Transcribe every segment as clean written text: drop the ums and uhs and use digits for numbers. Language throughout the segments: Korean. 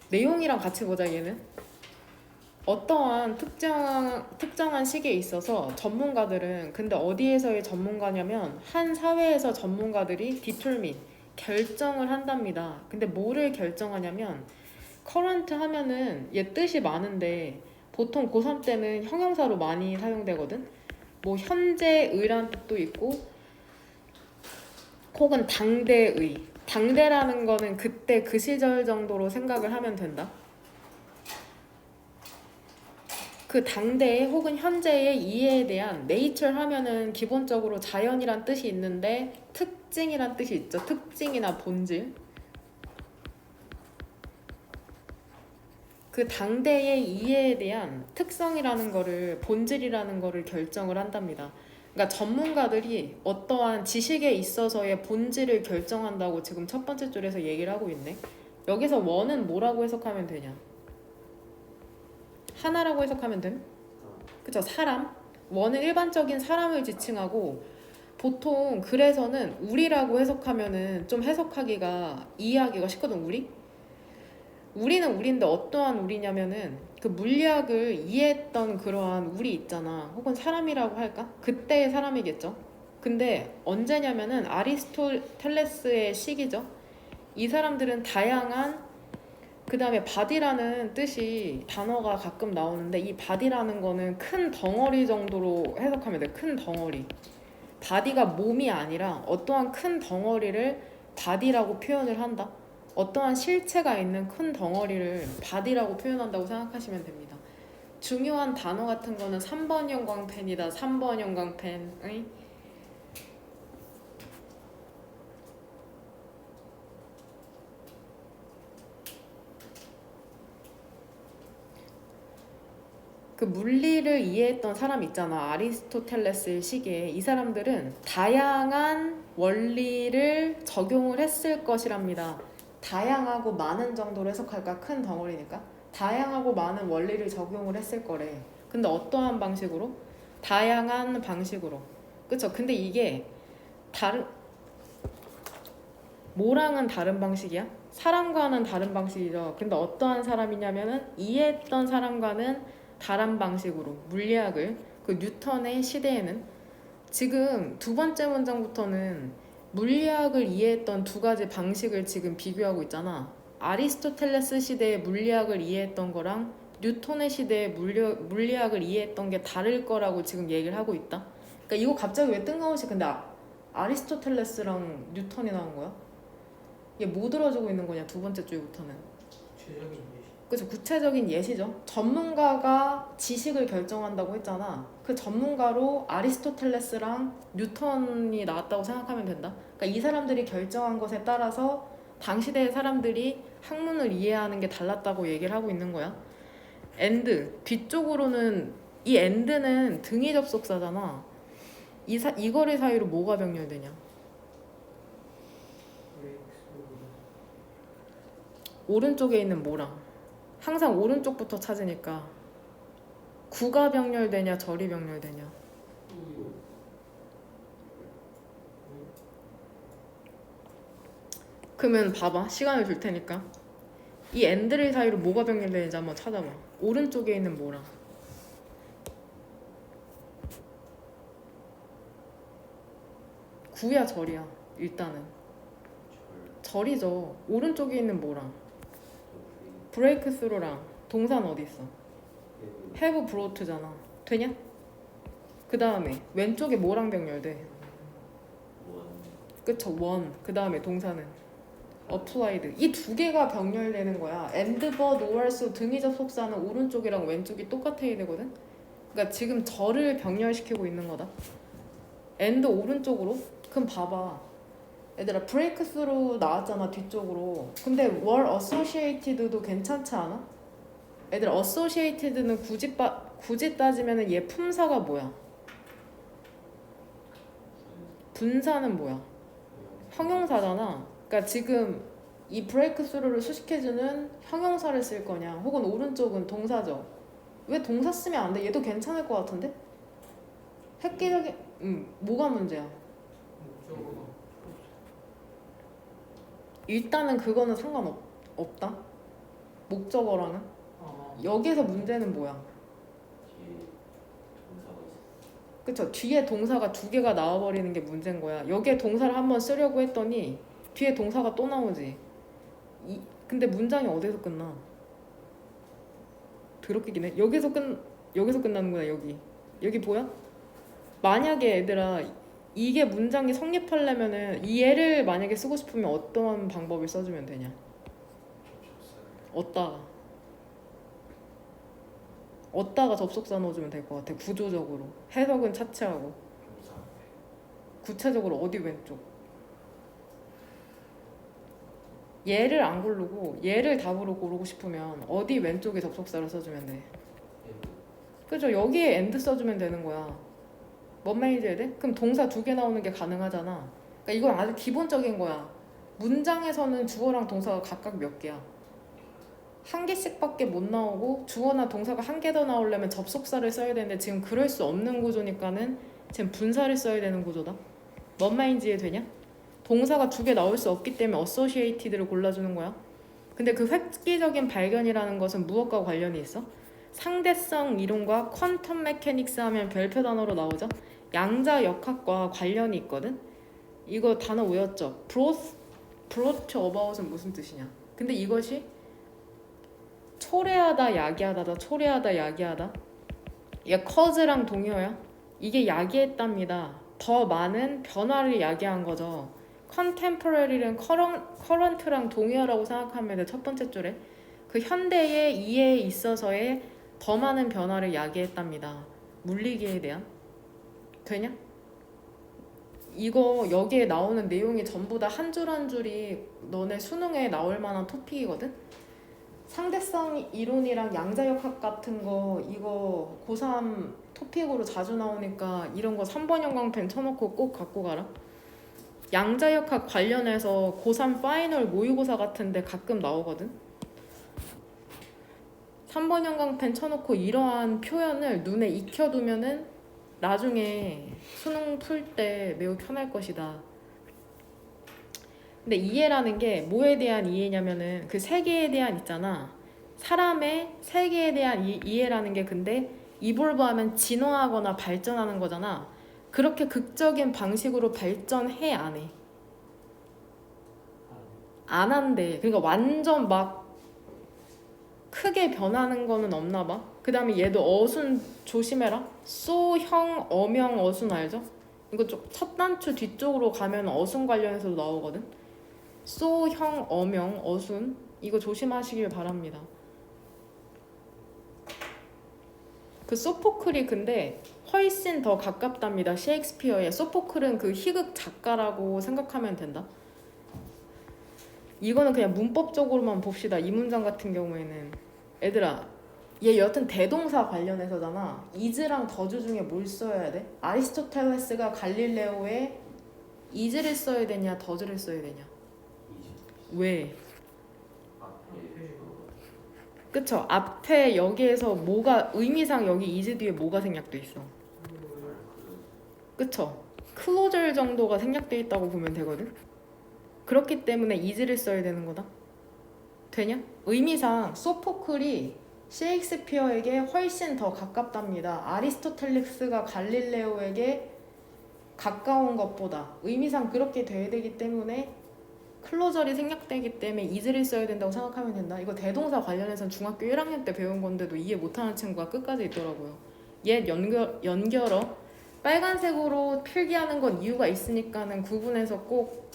내용이랑 같이 보자. 얘는 어떠한 특정한 시기에 있어서 전문가들은, 근데 어디에서의 전문가냐면 한 사회에서 전문가들이 determine, 결정을 한답니다. 근데 뭐를 결정하냐면 current 하면은 얘 뜻이 많은데 보통 고3 때는 형용사로 많이 사용되거든. 뭐 현재의란 뜻도 있고 혹은 당대의. 당대라는 거는 그때 그 시절 정도로 생각을 하면 된다. 그 당대의 혹은 현재의 이해에 대한 nature 하면은 기본적으로 자연이란 뜻이 있는데 특징이란 뜻이 있죠. 특징이나 본질. 그 당대의 이해에 대한 특성이라는 거를, 본질이라는 거를 결정을 한답니다. 그러니까 전문가들이 어떠한 지식에 있어서의 본질을 결정한다고 지금 첫 번째 줄에서 얘기를 하고 있네. 여기서 원은 뭐라고 해석하면 되냐? 하나라고 해석하면 됨? 그쵸? 사람. 원은 일반적인 사람을 지칭하고 보통 그래서는 우리라고 해석하면은 좀 해석하기가, 이해하기가 쉽거든. 우리는 우리인데 어떠한 우리냐면은 그 물리학을 이해했던 그러한 우리 있잖아. 혹은 사람이라고 할까? 그때의 사람이겠죠. 근데 언제냐면은 아리스토텔레스의 시기죠. 이 사람들은 다양한, 그 다음에 바디라는 뜻이 단어가 가끔 나오는데 이 바디라는 거는 큰 덩어리 정도로 해석하면 돼. 큰 덩어리. 바디가 몸이 아니라 어떠한 큰 덩어리를 바디라고 표현을 한다. 어떠한 실체가 있는 큰 덩어리를 바디라고 표현한다고 생각하시면 됩니다. 중요한 단어 같은 거는 3번 형광펜이다. 3번 형광펜의 그 물리를 이해했던 사람 있잖아. 아리스토텔레스의 시기에 이 사람들은 다양한 원리를 적용을 했을 것이랍니다. 다양하고 많은 정도로 해석할까? 큰 덩어리니까. 다양하고 많은 원리를 적용을 했을 거래. 근데 어떠한 방식으로? 다양한 방식으로. 그쵸? 근데 이게 다른, 뭐랑은 다른 방식이야? 사람과는 다른 방식이죠. 근데 어떠한 사람이냐면은 이해했던 사람과는 다른 방식으로 물리학을, 그 뉴턴의 시대에는, 지금 두 번째 문장부터는 물리학을 이해했던 두 가지 방식을 지금 비교하고 있잖아. 아리스토텔레스 시대의 물리학을 이해했던 거랑 뉴턴의 시대의 물리학을 이해했던 게 다를 거라고 지금 얘기를 하고 있다. 그러니까 이거 갑자기 왜 뜬금없이 근데 아리스토텔레스랑 뉴턴이 나온 거야? 이게 뭐 들어주고 있는 거냐, 두 번째 줄부터는. 구체적인 예시. 그죠, 구체적인 예시죠. 전문가가 지식을 결정한다고 했잖아. 그 전문가로 아리스토텔레스랑 뉴턴이 나왔다고 생각하면 된다. 그러니까 이 사람들이 결정한 것에 따라서 당시대의 사람들이 학문을 이해하는 게 달랐다고 얘기를 하고 있는 거야. 엔드 뒤쪽으로는, 이 엔드는 등위 접속사잖아. 이 거리 사이로 뭐가 병렬되냐? 오른쪽에 있는 뭐랑. 항상 오른쪽부터 찾으니까 구가 병렬되냐 절이 병렬되냐. 그러면 봐봐, 시간을 줄 테니까 이 엔드를 사이로 뭐가 병렬되는지 한번 찾아봐. 오른쪽에 있는 뭐랑. 구야 절이야. 일단은 절이죠. 오른쪽에 있는 뭐랑. 브레이크 스루랑. 동사는 어디 있어? have brought잖아. 되냐? 그 다음에 왼쪽에 뭐랑 병렬돼? 그쵸, 원. 그 다음에 동사는 applied. 이 두 개가 병렬되는 거야. and, but, or, so 등위 접속사는 오른쪽이랑 왼쪽이 똑같아야 되거든. 그러니까 지금 절을 병렬시키고 있는 거다. and 오른쪽으로. 그럼 봐봐, 얘들아, break through 나왔잖아, 뒤쪽으로. 근데 were associated도 괜찮지 않아? 얘들아, associated는 굳이 따지면 얘 품사가 뭐야? 분사는 뭐야? 형용사잖아. 그러니까 지금 이 브레이크 스루를 수식해주는 형용사를 쓸 거냐, 혹은 오른쪽은 동사죠. 왜 동사 쓰면 안 돼? 얘도 괜찮을 것 같은데? 획기적인, 뭐가 문제야? 일단은 그거는 상관없다. 목적어랑은. 여기서 문제는 뭐야? 뒤에 동사가 있어. 그쵸? 뒤에 동사가 두 개가 나와버리는 게 문제인 거야. 여기에 동사를 한번 쓰려고 했더니 뒤에 동사가 또 나오지. 근데 문장이 어디서 끝나? 더럽게 기네. 여기서 끝나는구나. 여기 보여? 만약에 얘들아 이게 문장이 성립하려면은 이 예를 만약에 쓰고 싶으면 어떤 방법을 써주면 되냐? 어디다가 접속사 넣어주면 될 것 같아. 구조적으로 해석은 차치하고 동사. 구체적으로 어디 왼쪽? 얘를 안 고르고 얘를 답으로 고르고 싶으면 어디 왼쪽에 접속사를 써주면 돼. 그죠? 여기에 and 써주면 되는 거야. 뭔 말인지 해야 돼? 그럼 동사 두 개 나오는 게 가능하잖아. 그러니까 이건 아주 기본적인 거야. 문장에서는 주어랑 동사가 각각 몇 개야? 한 개씩밖에 못 나오고 주어나 동사가 한 개 더 나오려면 접속사를 써야 되는데 지금 그럴 수 없는 구조니까는 지금 분사를 써야 되는 구조다. 뭔 말인지 이해되냐? 동사가 두 개 나올 수 없기 때문에 associated를 골라주는 거야. 근데 그 획기적인 발견이라는 것은 무엇과 관련이 있어? 상대성 이론과 퀀텀 메케닉스 하면 별표 단어로 나오죠. 양자 역학과 관련이 있거든. 이거 단어 외웠죠? brought about은 무슨 뜻이냐? 근데 이것이 초래하다 야기하다다. 초래하다 야기하다. 이게 cause랑 동의어야. 이게 야기했답니다. 더 많은 변화를 야기한 거죠. contemporary는 current랑 동의어라고 생각하면 돼. 첫 번째 줄에 그 현대의 이해에 있어서의 더 많은 변화를 야기했답니다. 물리기에 대한. 되냐? 이거 여기에 나오는 내용이 전부 다 한 줄 한 줄이 너네 수능에 나올 만한 토픽이거든? 상대성 이론이랑 양자역학 같은 거 이거 고3 토픽으로 자주 나오니까 이런 거 3번 형광펜 쳐놓고 꼭 갖고 가라. 양자역학 관련해서 고3 파이널 모의고사 같은데 가끔 나오거든. 3번 형광펜 쳐놓고 이러한 표현을 눈에 익혀두면은 나중에 수능 풀 때 매우 편할 것이다. 근데 이해라는 게 뭐에 대한 이해냐면은 그 세계에 대한 있잖아. 사람의 세계에 대한 이해라는 게 근데 이볼브하면 진화하거나 발전하는 거잖아. 그렇게 극적인 방식으로 발전해 안 해? 안 한대. 그러니까 완전 막 크게 변하는 거는 없나 봐. 그 다음에 얘도 어순 조심해라. 쏘형 어명 어순 알죠? 이거 첫 단추 뒤쪽으로 가면 어순 관련해서도 나오거든. 쏘형 어명 어순 이거 조심하시길 바랍니다. 그 소포클이 근데 훨씬 더 가깝답니다. 셰익스피어에. 소포클은 그 희극 작가라고 생각하면 된다. 이거는 그냥 문법적으로만 봅시다. 이 문장 같은 경우에는 얘들아 얘 여튼 대동사 관련해서잖아. is랑 더즈 중에 뭘 써야 돼? 아리스토텔레스가 갈릴레오에 is를 써야 되냐 더즈를 써야 되냐? 왜? 그쵸? 앞에 여기에서 뭐가 의미상 여기 is 뒤에 뭐가 생략돼 있어? 그쵸? 클로저 정도가 생략돼 있다고 보면 되거든? 그렇기 때문에 is를 써야 되는 거다. 되냐? 의미상 소포클이 셰익스피어에게 훨씬 더 가깝답니다. 아리스토텔레스가 갈릴레오에게 가까운 것보다 의미상 그렇게 돼야 되기 때문에 클로저리 생략되기 때문에 is를 써야 된다고 생각하면 된다. 이거 대동사 관련해서는 중학교 1학년 때 배운 건데도 이해 못하는 친구가 끝까지 있더라고요. 옛 연결어 빨간색으로 필기하는 건 이유가 있으니까는 구분해서 꼭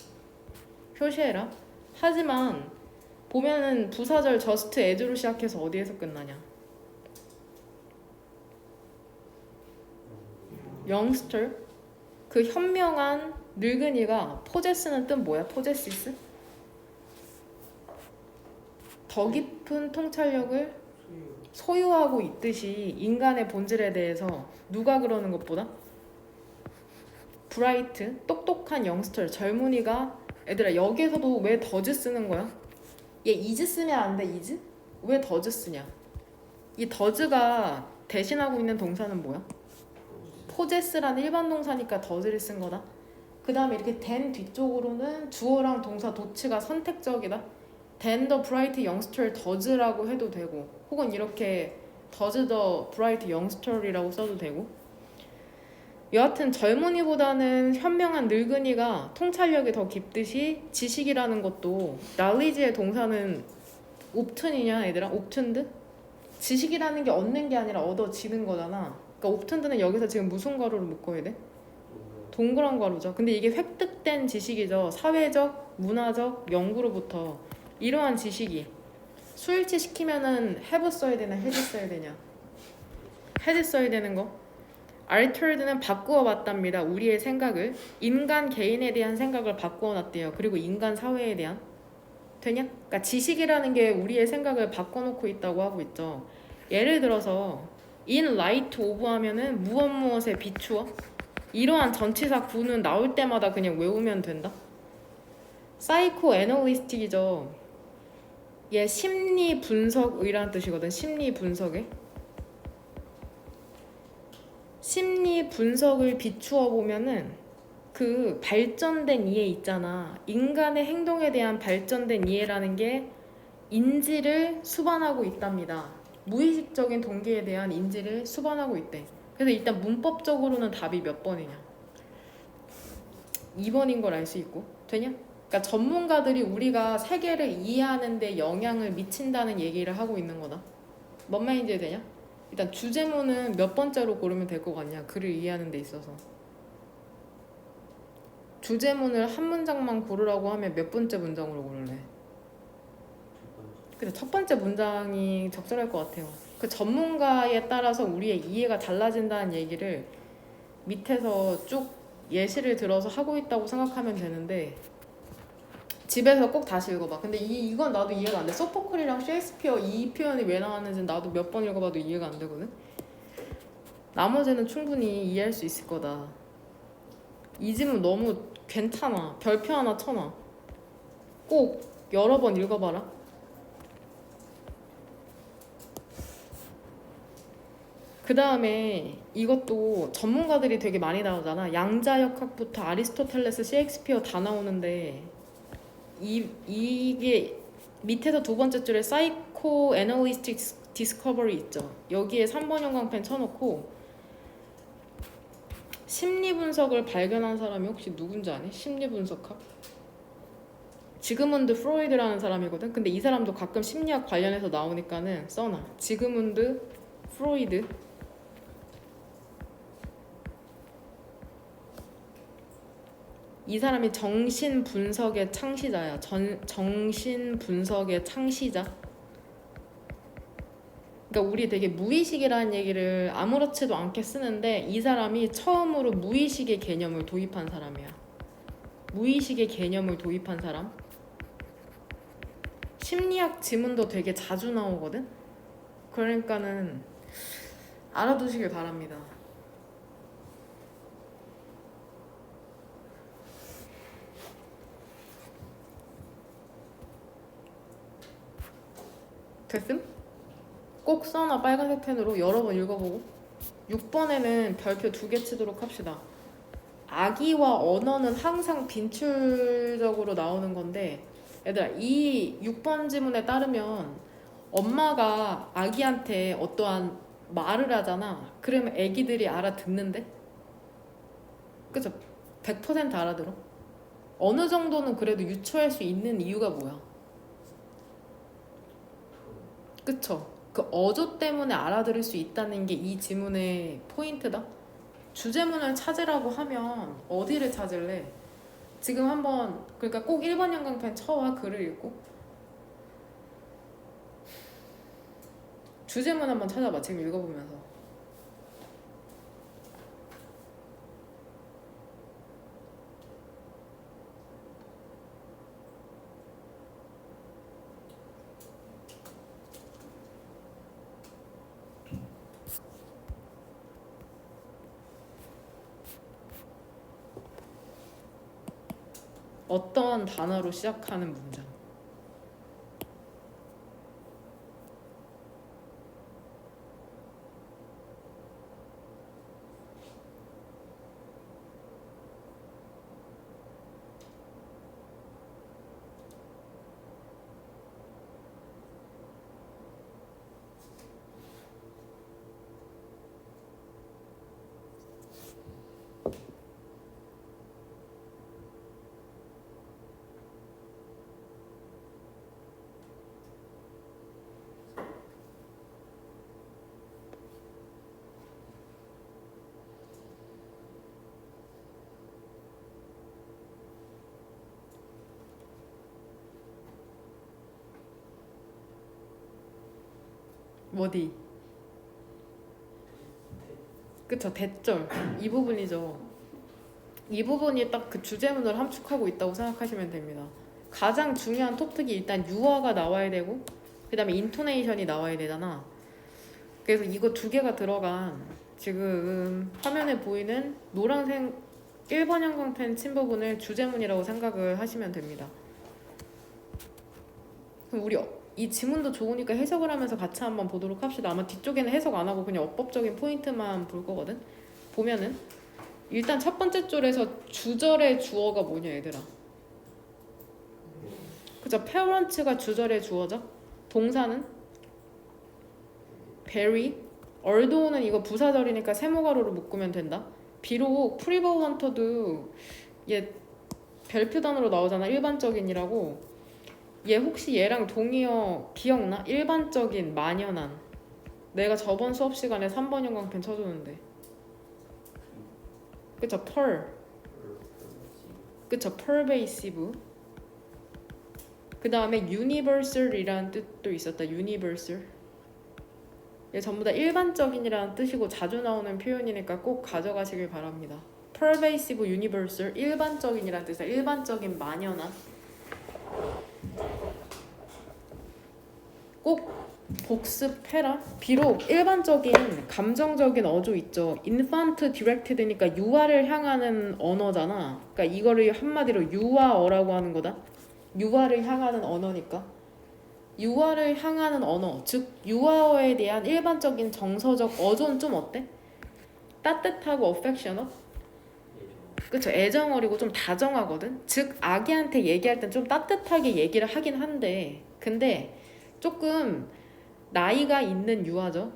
표시해라. 하지만 보면은 부사절 just as로 시작해서 어디에서 끝나냐? youngster 그 현명한 늙은이가 possess는 뜻 뭐야? possesses 더 깊은 통찰력을 소유하고 있듯이 인간의 본질에 대해서 누가 그러는 것보다 브라이트 똑똑한 영스터 젊은이가 얘들아 여기에서도 왜 더즈 쓰는 거야? 얘 이즈 쓰면 안 돼. 이즈? 왜 더즈 쓰냐? 이 더즈가 대신하고 있는 동사는 뭐야? 포제스라는 일반 동사니까 더즈를 쓴 거다. 그 다음에 이렇게 된 뒤쪽으로는 주어랑 동사 도치가 선택적이다. Then the bright youngster does라고 해도 되고 혹은 이렇게 does the bright youngster이라고 써도 되고 여하튼 젊은이보다는 현명한 늙은이가 통찰력이 더 깊듯이 지식이라는 것도 knowledge의 동사는 옵튼이냐 얘들아? 옵튼드? 지식이라는 게 얻는 게 아니라 얻어지는 거잖아. 그러니까 옵튼드는 여기서 지금 무슨 괄호를 묶어야 돼? 동그란 괄호죠. 근데 이게 획득된 지식이죠. 사회적, 문화적, 연구로부터 이러한 지식이 수일치 시키면은 have 써야 되나 had 써야 되냐? had 써야 되는 거. altered는 바꾸어 봤답니다. 우리의 생각을 인간 개인에 대한 생각을 바꾸어 놨대요. 그리고 인간 사회에 대한 되냐? 그러니까 지식이라는 게 우리의 생각을 바꿔놓고 있다고 하고 있죠. 예를 들어서 in light of 하면은 무엇 무엇에 비추어 이러한 전치사 구는 나올 때마다 그냥 외우면 된다. psychoanalytic이죠. 얘 심리 분석이라는 뜻이거든. 심리 분석에 심리 분석을 비추어 보면은 그 발전된 이해 있잖아. 인간의 행동에 대한 발전된 이해라는 게 인지를 수반하고 있답니다. 무의식적인 동기에 대한 인지를 수반하고 있대. 그래서 일단 문법적으로는 답이 몇 번이냐? 2번인 걸 알 수 있고 되냐? 그러니까 전문가들이 우리가 세계를 이해하는 데 영향을 미친다는 얘기를 하고 있는 거다. 뭔 말인지 되냐? 일단 주제문은 몇 번째로 고르면 될 것 같냐? 글을 이해하는 데 있어서 주제문을 한 문장만 고르라고 하면 몇 번째 문장으로 고를래? 근데 첫 번째 문장이 적절할 것 같아요. 그 전문가에 따라서 우리의 이해가 달라진다는 얘기를 밑에서 쭉 예시를 들어서 하고 있다고 생각하면 되는데 집에서 꼭 다시 읽어봐. 근데 이건 나도 이해가 안 돼. 소포클이랑 셰익스피어 이 표현이 왜 나왔는지 나도 몇 번 읽어봐도 이해가 안 되거든. 나머지는 충분히 이해할 수 있을 거다. 이 지문 너무 괜찮아. 별표 하나 쳐놔. 꼭 여러 번 읽어봐라. 그 다음에 이것도 전문가들이 되게 많이 나오잖아. 양자역학부터 아리스토텔레스, 셰익스피어 다 나오는데 이게 밑에서 두 번째 줄에 Psychoanalytic Discovery 있죠. 여기에 3번 형광펜 쳐놓고 심리분석을 발견한 사람이 혹시 누군지 아니? 심리분석학? 지그문드 프로이드라는 사람이거든. 근데 이 사람도 가끔 심리학 관련해서 나오니까는 써놔. 지그문드 프로이드. 이 사람이 정신분석의 창시자야. 정신분석의 창시자. 그러니까 우리 되게 무의식이라는 얘기를 아무렇지도 않게 쓰는데 이 사람이 처음으로 무의식의 개념을 도입한 사람이야. 무의식의 개념을 도입한 사람. 심리학 지문도 되게 자주 나오거든. 그러니까는 알아두시길 바랍니다. 됐음? 꼭 써놔. 빨간색 펜으로 여러 번 읽어보고. 6번에는 별표 2개 치도록 합시다. 아기와 언어는 항상 빈출적으로 나오는 건데 얘들아 이 6번 지문에 따르면 엄마가 아기한테 어떠한 말을 하잖아. 그러면 애기들이 알아듣는데? 그쵸? 100% 알아들어. 어느 정도는 그래도 유추할 수 있는 이유가 뭐야? 그쵸? 그 어조 때문에 알아들을 수 있다는 게 이 지문의 포인트다. 주제문을 찾으라고 하면 어디를 찾을래? 지금 한번 그러니까 꼭 1번 형광펜 쳐와. 글을 읽고 주제문 한번 찾아봐. 지금 읽어보면서 어떠한 단어로 시작하는 문장. 어디? 그쵸, 대절. 이 부분이죠. 이 부분이 딱 그 주제문을 함축하고 있다고 생각하시면 됩니다. 가장 중요한 톱특이 일단 유어가 나와야 되고 그 다음에 인토네이션이 나와야 되잖아. 그래서 이거 두 개가 들어간 지금 화면에 보이는 노란색 1번 형광펜 친 부분을 주제문이라고 생각을 하시면 됩니다. 그럼 우리 이 지문도 좋으니까 해석을 하면서 같이 한번 보도록 합시다. 아마 뒤쪽에는 해석 안 하고 그냥 어법적인 포인트만 볼 거거든. 보면은 일단 첫 번째 줄에서 주절의 주어가 뭐냐 얘들아. 그죠? parent가 주절의 주어죠. 동사는 very. although는 이거 부사절이니까 세모가로로 묶으면 된다. 비록 프리버원터도 얘 별표 단어로 나오잖아. 일반적인이라고. 얘 혹시 얘랑 동의어 기억나? 일반적인 만연한. 내가 저번 수업 시간에 3번 형광펜 쳐줬는데. 그쵸? 그쵸? pervasive. 그 다음에 universal이라는 뜻도 있었다. universal. 얘 전부 다 일반적인이라는 뜻이고 자주 나오는 표현이니까 꼭 가져가시길 바랍니다. pervasive, universal, 일반적인이라는 뜻이야. 일반적인 만연한. 꼭 복습해라. 비록 일반적인 감정적인 어조 있죠. infant directed니까 유아를 향하는 언어잖아. 그러니까 이거를 한마디로 유아어라고 하는 거다. 유아를 향하는 언어니까. 유아를 향하는 언어, 즉 유아어에 대한 일반적인 정서적 어조는 좀 어때? 따뜻하고 affectionate? 그쵸, 애정어리고 좀 다정하거든. 즉 아기한테 얘기할 땐 좀 따뜻하게 얘기를 하긴 한데 근데 조금 나이가 있는 유아죠.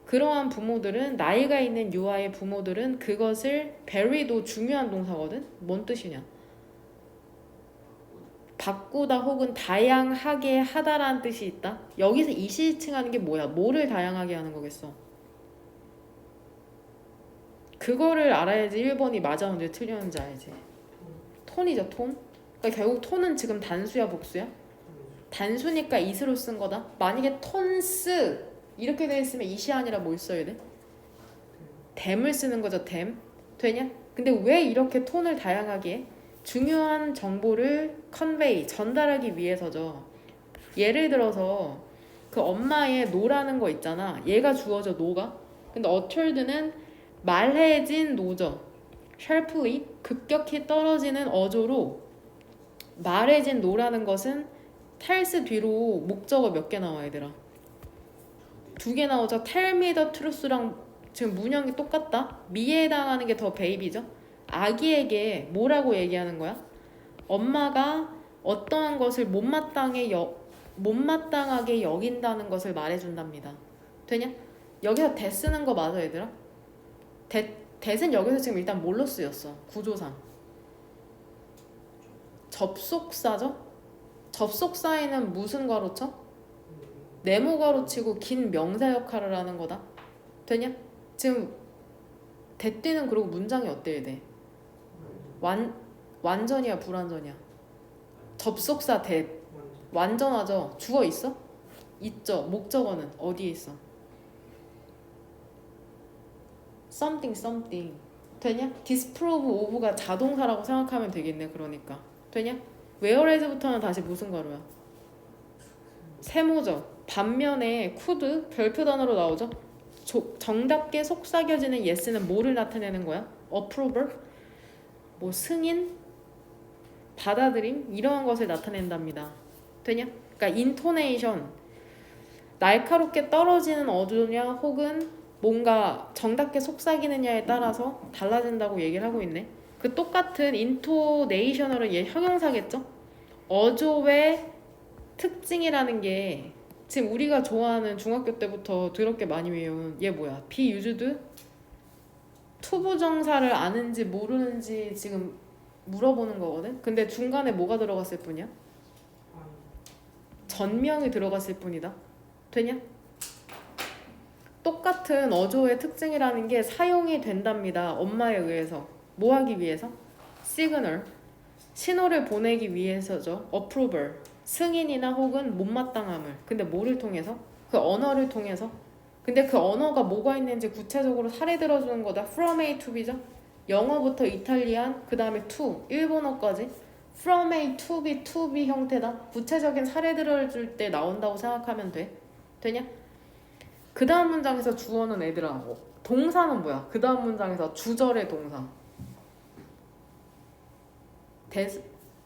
그러한 부모들은 나이가 있는 유아의 부모들은 그것을 very도 중요한 동사거든. 뭔 뜻이냐? 바꾸다 혹은 다양하게 하다라는 뜻이 있다. 여기서 이시칭하는 게 뭐야? 뭐를 다양하게 하는 거겠어? 그거를 알아야지 1번이 맞았는지 틀렸는지 알지. 톤이죠, 톤. 그러니까 결국 톤은 지금 단수야, 복수야? 단수니까 is로 쓴 거다. 만약에 톤스 이렇게 돼 있으면 is이 아니라 뭘 써야 돼? them을 쓰는 거죠, them. 되냐? 근데 왜 이렇게 톤을 다양하게 해? 중요한 정보를 convey, 전달하기 위해서죠. 예를 들어서 그 엄마의 노라는 거 있잖아. 얘가 주어져, 노가. 근데 uttered는 말해진 노죠. sharply, 급격히 떨어지는 어조로 말해진 노라는 것은 tells 뒤로 목적어 몇 개 나와 얘들아? 2개 나오죠. tell me the truth랑 지금 문형이 똑같다. 미에 해당하는 게 더 베이비죠. 아기에게 뭐라고 얘기하는 거야? 엄마가 어떠한 것을 못마땅하게 여긴다는 것을 말해준답니다. 되냐? 여기서 대 쓰는 거 맞아 얘들아? 대는 여기서 지금 일단 뭘로 쓰였어? 구조상 접속사죠? 접속사에는 무슨 괄호 쳐? 네모 괄호 치고 긴 명사 역할을 하는 거다. 되냐? 지금 대띠는 그리고 문장이 어때야 돼? 완전이야 불완전이야? 접속사 대 완전하죠? 주어 있어? 있죠. 목적어는 어디에 있어? something 되냐? disprove of가 자동사라고 생각하면 되겠네. 그러니까 되냐? whereas부터는 다시 무슨 괄호야? 세모죠. 반면에 could 별표 단어로 나오죠. 정답게 속삭여지는 yes는 뭐를 나타내는 거야? approval? 뭐 승인? 받아들임? 이러한 것을 나타낸답니다. 되냐? 그러니까 intonation 날카롭게 떨어지는 어조냐 혹은 뭔가 정답게 속삭이느냐에 따라서 달라진다고 얘기를 하고 있네. 그 똑같은 intonation으로 얘 형용사겠죠? 어조의 특징이라는 게 지금 우리가 좋아하는 중학교 때부터 더럽게 많이 외운 얘 뭐야? be used? 투부정사를 아는지 모르는지 지금 물어보는 거거든? 근데 중간에 뭐가 들어갔을 뿐이야? 전명이 들어갔을 뿐이다. 되냐? 똑같은 어조의 특징이라는 게 사용이 된답니다. 엄마에 의해서. 뭐 하기 위해서? 시그널. 신호를 보내기 위해서죠. approval. 승인이나 혹은 못마땅함을. 근데 뭐를 통해서? 그 언어를 통해서. 근데 그 언어가 뭐가 있는지 구체적으로 사례 들어주는 거다. From A to B죠. 영어부터 이탈리안, 그 다음에 to, 일본어까지. From A to B 형태다. 구체적인 사례 들어줄 때 나온다고 생각하면 돼. 되냐? 그 다음 문장에서 주어는 애들아. 동사는 뭐야? 그 다음 문장에서 주절의 동사.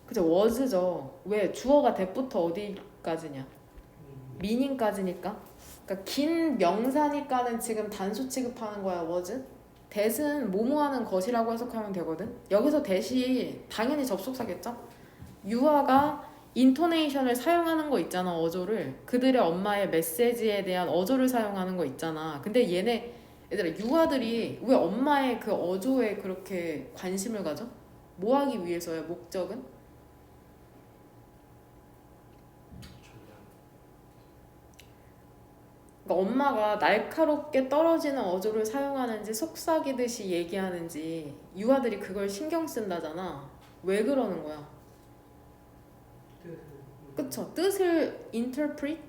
그죠? was죠. 왜? 주어가 that부터 어디까지냐? meaning까지니까. 그러니까 긴 명사니까는 지금 단수 취급하는 거야. was. that은 뭐뭐하는 것이라고 해석하면 되거든. 여기서 that이 당연히 접속사겠죠? 유아가 인토네이션을 사용하는 거 있잖아. 어조를. 그들의 엄마의 메시지에 대한 어조를 사용하는 거 있잖아. 근데 얘들아 유아들이 왜 엄마의 그 어조에 그렇게 관심을 가져? 뭐 하기 위해서야? 목적은? 그러니까 엄마가 날카롭게 떨어지는 어조를 사용하는지 속삭이듯이 얘기하는지 유아들이 그걸 신경 쓴다잖아. 왜 그러는 거야? 그쵸? 뜻을 interpret?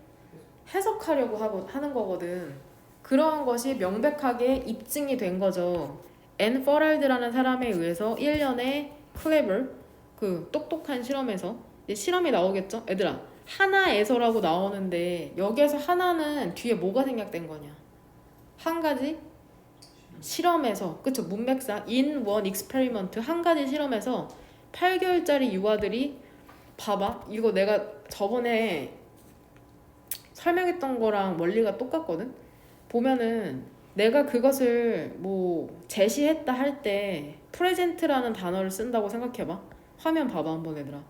해석하려고 하는 거거든. 그러한 것이 명백하게 입증이 된 거죠. 앤 퍼럴드라는 사람에 의해서 1년에 clever, 그 똑똑한 실험에서 이제 실험이 나오겠죠? 얘들아 하나에서라고 나오는데 여기에서 하나는 뒤에 뭐가 생략된 거냐? 한 가지 실험에서, 그쵸? 문맥상 in one experiment, 한 가지 실험에서 8개월짜리 유아들이 봐봐. 이거 내가 저번에 설명했던 거랑 원리가 똑같거든? 보면은 내가 그것을 뭐 제시했다 할 때 present라는 단어를 쓴다고 생각해봐. 화면 봐봐 한번 얘들아.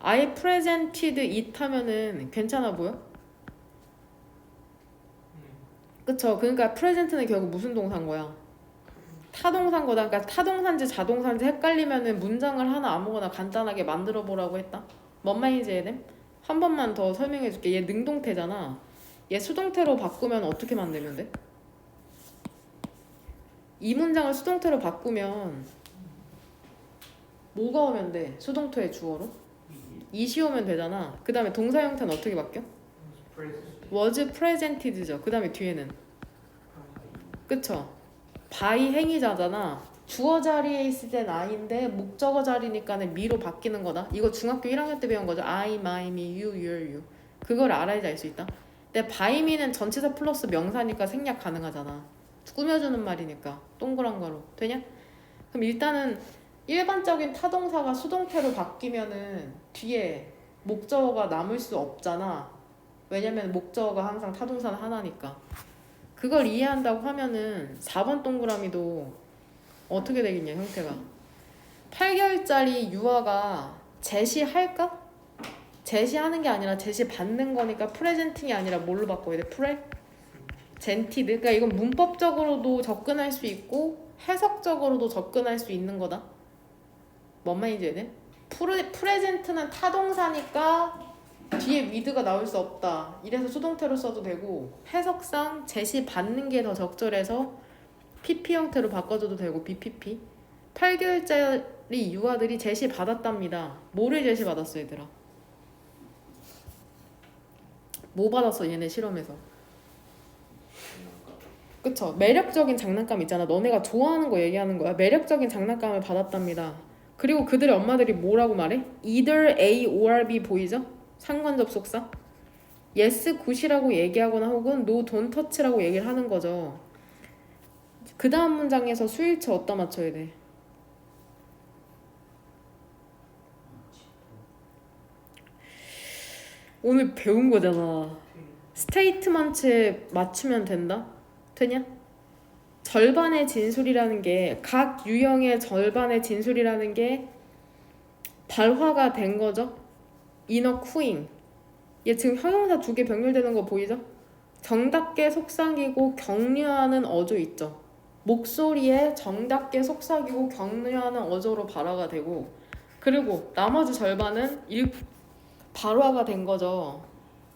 I presented it 하면은 괜찮아 보여? 그쵸? 그러니까 present는 결국 무슨 동사인 거야? 타동사인 거다. 그러니까 타동사인지 자동사인지 헷갈리면은 문장을 하나 아무거나 간단하게 만들어 보라고 했다. 뭔 말인지 얘네? 한 번만 더 설명해 줄게. 얘 능동태잖아. 얘 수동태로 바꾸면 어떻게 만들면 돼? 이 문장을 수동태로 바꾸면 뭐가 오면 돼? 수동태의 주어로? it이 오면 되잖아. 그 다음에 동사 형태는 어떻게 바뀌어? was presented죠. 그 다음에 뒤에는 그쵸? by 행위자잖아. 주어 자리에 있을 땐 I인데 목적어 자리니까는 me로 바뀌는 거다. 이거 중학교 1학년 때 배운 거죠. I, my, me, you, your, you. 그걸 알아야지 알 수 있다. 근데 by me는 전치사 플러스 명사니까 생략 가능하잖아. 꾸며주는 말이니까 동그란 거로. 되냐? 그럼 일단은 일반적인 타동사가 수동태로 바뀌면은 뒤에 목적어가 남을 수 없잖아. 왜냐면 목적어가 항상 타동사는 하나니까. 그걸 이해한다고 하면은 4번 동그라미도 어떻게 되겠냐 형태가. 8개월짜리 유아가 제시할까? 제시하는 게 아니라 제시받는 거니까 프레젠팅이 아니라 뭘로 바꿔야 돼? 젠티드. 그러니까 이건 문법적으로도 접근할 수 있고 해석적으로도 접근할 수 있는 거다. 뭔 말인지 얘네? 프레젠트는 타동사니까 뒤에 위드가 나올 수 없다. 이래서 수동태로 써도 되고 해석상 제시받는 게 더 적절해서 PP 형태로 바꿔줘도 되고 BPP. 8개월짜리 유아들이 제시받았답니다. 뭐를 제시받았어 얘들아? 뭐 받았어 얘네 실험에서? 그쵸? 매력적인 장난감 있잖아. 너네가 좋아하는 거 얘기하는 거야. 매력적인 장난감을 받았답니다. 그리고 그들의 엄마들이 뭐라고 말해? Either A or B 보이죠? 상관 접속사. Yes, good이라고 얘기하거나 혹은 No, don't touch라고 얘기를 하는 거죠. 그 다음 문장에서 수일치 어디다 맞춰야 돼? 오늘 배운 거잖아. 스테이트먼트에 맞추면 된다? 되냐? 절반의 진술이라는 게 각 유형의 절반의 진술이라는 게 발화가 된 거죠. 인어 쿠잉. 얘 지금 형용사 2개 병렬되는 거 보이죠? 정답게 속삭이고 격려하는 어조 있죠. 목소리에 정답게 속삭이고 격려하는 어조로 발화가 되고 그리고 나머지 절반은 발화가 된 거죠.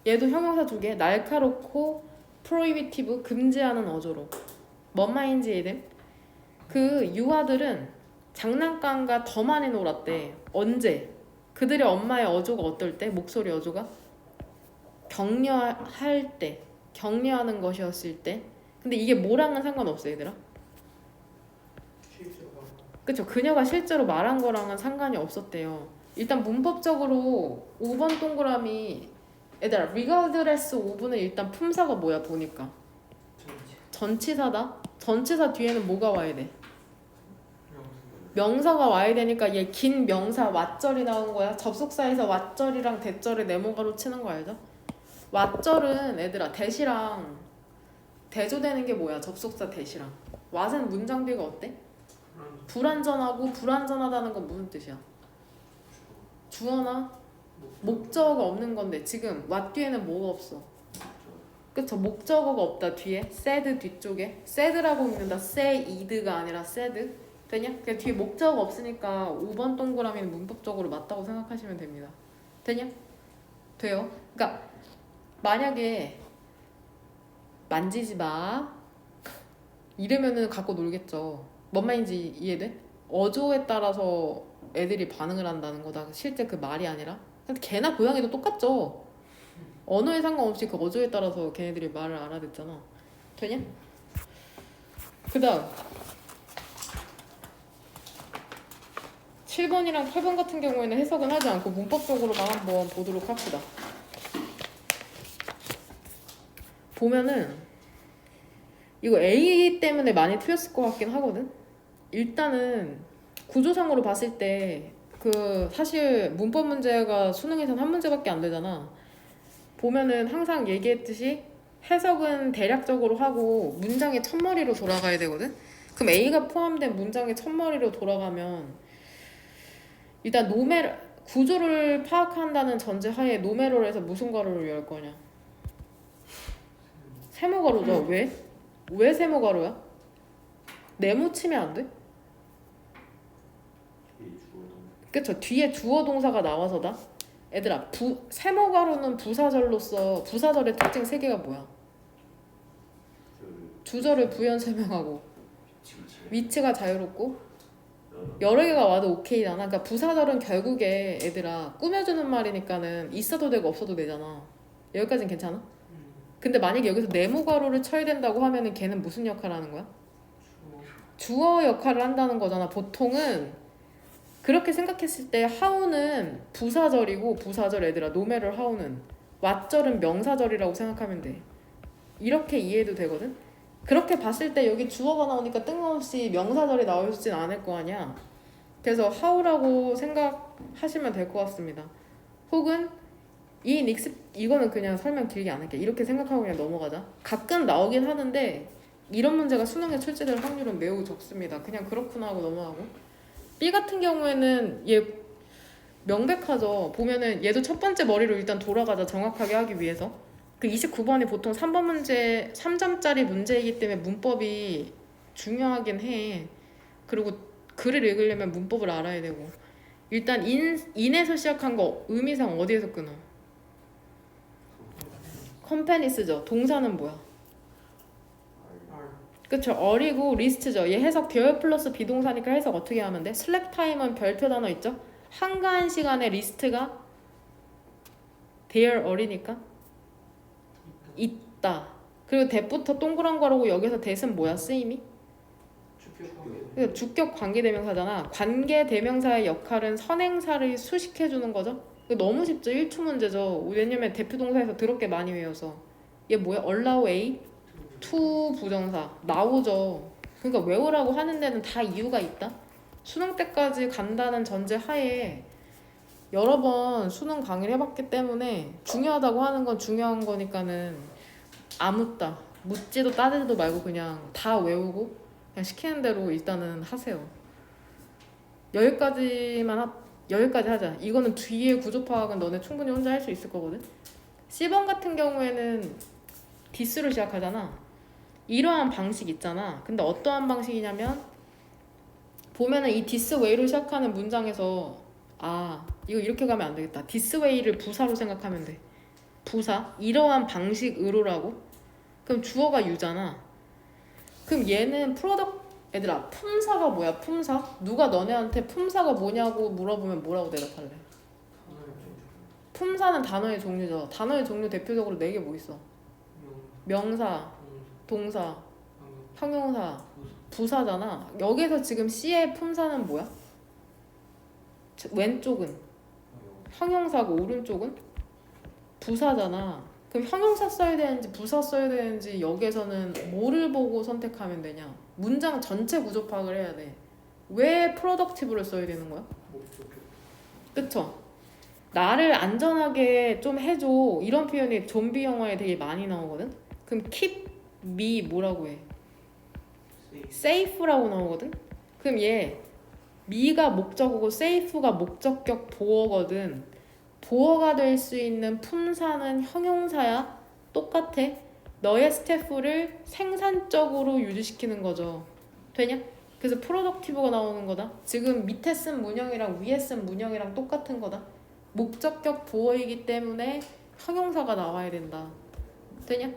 얘도 형용사 2개 날카롭고 prohibitive 금지하는 어조로. 뭔 말인지 이해됨? 그 유아들은 장난감과 더 많이 놀았대. 언제? 그들의 엄마의 어조가 어떨 때? 목소리 어조가? 격려할 때. 격려하는 것이었을 때. 근데 이게 뭐랑은 상관없어 얘들아. 실제로 그쵸? 그녀가 실제로 말한 거랑은 상관이 없었대요. 일단 문법적으로 5번 동그라미 얘들아 regardless of는 일단 품사가 뭐야 보니까 전체 전치사다. 전치사 뒤에는 뭐가 와야 돼? 명사 명사가 와야 되니까 얘 긴 명사 왓절이 나온 거야. 접속사에서 왓절이랑 대절을 네모가로 치는 거 알죠? 왓절은 얘들아 대시랑 대조되는 게 뭐야? 접속사 대시랑. 왓은 문장비가 어때? 불완전하고 불완전하다는 건 무슨 뜻이야? 주어나 목적어가 없는 건데 지금 왓 뒤에는 뭐가 없어? 그쵸? 목적어가 없다 뒤에 said 뒤쪽에 said라고 읽는다 said가 아니라 said 되냐? 그 뒤에 목적어가 없으니까 5번 동그라미는 문법적으로 맞다고 생각하시면 됩니다. 되냐? 돼요? 그러니까 만약에 만지지 마 이러면은 갖고 놀겠죠. 뭔 말인지 이해돼? 어조에 따라서 애들이 반응을 한다는 거다. 실제 그 말이 아니라. 근데 개나 고양이도 똑같죠. 언어에 상관없이 그 어조에 따라서 걔네들이 말을 알아듣잖아. 되냐? 그 다음 7번이랑 8번 같은 경우에는 해석은 하지 않고 문법적으로만 한번 보도록 합시다. 보면은 이거 A 때문에 많이 틀렸을 것 같긴 하거든. 일단은 구조상으로 봤을 때 그 사실 문법 문제가 수능에선 한 문제밖에 안 되잖아. 보면은 항상 얘기했듯이 해석은 대략적으로 하고 문장의 첫머리로 돌아가야 되거든. 그럼 A가 포함된 문장의 첫머리로 돌아가면 일단 노메 구조를 파악한다는 전제하에 노메로를 해서 무슨 가로를 열 거냐? 세모 가로죠. 왜? 왜 세모 가로야? 네모 치면 안 돼? 뒤에 주어동 그쵸? 뒤에 주어 동사가 나와서다. 얘들아 세모 가로는 부사절로서 부사절의 특징 3개가 뭐야? 주절을 부연 설명하고 위치가 자유롭고 여러 개가 와도 오케이잖아. 그러니까 부사절은 결국에 얘들아 꾸며주는 말이니까는 있어도 되고 없어도 되잖아. 여기까지는 괜찮아? 근데 만약에 여기서 네모 가로를 쳐야 된다고 하면은 걔는 무슨 역할을 하는 거야? 주어 역할을 한다는 거잖아. 보통은 그렇게 생각했을 때 how는 부사절이고 부사절 얘들아 노매럴 how는 왓절은 명사절이라고 생각하면 돼. 이렇게 이해도 되거든? 그렇게 봤을 때 여기 주어가 나오니까 뜬금없이 명사절이 나오진 않을 거 아니야. 그래서 how라고 생각하시면 될 것 같습니다. 혹은 이 닉스 이거는 그냥 설명 길게 안 할게. 이렇게 생각하고 그냥 넘어가자. 가끔 나오긴 하는데 이런 문제가 수능에 출제될 확률은 매우 적습니다. 그냥 그렇구나 하고 넘어가고. B 같은 경우에는 얘 명백하죠. 보면은 얘도 첫 번째 머리로 일단 돌아가자. 정확하게 하기 위해서. 그 29번이 보통 3번 문제 3점짜리 문제이기 때문에 문법이 중요하긴 해. 그리고 글을 읽으려면 문법을 알아야 되고. 일단 인에서 시작한 거 의미상 어디에서 끊어? 컴페니스죠. 동사는 뭐야? 그쵸. 어리고 리스트죠. 얘 해석 대열 플러스 비동사니까 해석 어떻게 하면 돼? 슬랙 타임은 별표 단어 있죠? 한가한 시간에 리스트가 대열 어리니까 있다. 그리고 대부터 동그란 거라고 여기서 대은 뭐야? 쓰임이? 그러니까 주격 관계대명사잖아. 관계대명사의 역할은 선행사를 수식해주는 거죠. 너무 쉽죠. 1초 문제죠. 왜냐면 대표동사에서 더럽게 많이 외워서. 얘 뭐야? allow A? to 부정사 나오죠. 그러니까 외우라고 하는 데는 다 이유가 있다. 수능 때까지 간다는 전제 하에 여러 번 수능 강의를 해봤기 때문에 중요하다고 하는 건 중요한 거니까는 아무따 묻지도 따지도 말고 그냥 다 외우고 그냥 시키는 대로 일단은 하세요. 여기까지 하자. 이거는 뒤에 구조 파악은 너네 충분히 혼자 할 수 있을 거거든. C번 같은 경우에는 디스로 시작하잖아. 이러한 방식 있잖아. 근데 어떠한 방식이냐면 보면은 이 this way로 시작하는 문장에서 이거 이렇게 가면 안 되겠다. this way를 부사로 생각하면 돼. 부사 이러한 방식으로라고. 그럼 주어가 you잖아. 그럼 얘는 얘들아 품사가 뭐야? 품사? 누가 너네한테 품사가 뭐냐고 물어보면 뭐라고 대답할래? 품사는 단어의 종류죠. 단어의 종류 대표적으로 4개 뭐 있어? 명사, 동사, 방금 형용사, 부사잖아. 여기서 지금 C의 품사는 뭐야? 왼쪽은 형용사고 오른쪽은 부사잖아. 그럼 형용사 써야 되는지 부사 써야 되는지 여기에서는 뭐를 보고 선택하면 되냐? 문장 전체 구조 파악을 해야 돼. 왜 productive를 써야 되는 거야? 목적 그쵸? 나를 안전하게 좀 해줘. 이런 표현이 좀비 영화에 되게 많이 나오거든? 그럼 keep me 뭐라고 해? safe라고 나오거든? 그럼 얘 me가 목적어고 safe가 목적격 보어거든. 보어가 될 수 있는 품사는 형용사야. 똑같아. 너의 스태프를 생산적으로 유지시키는 거죠. 되냐? 그래서 productive가 나오는 거다. 지금 밑에 쓴 문형이랑 위에 쓴 문형이랑 똑같은 거다. 목적격 보어이기 때문에 형용사가 나와야 된다. 되냐?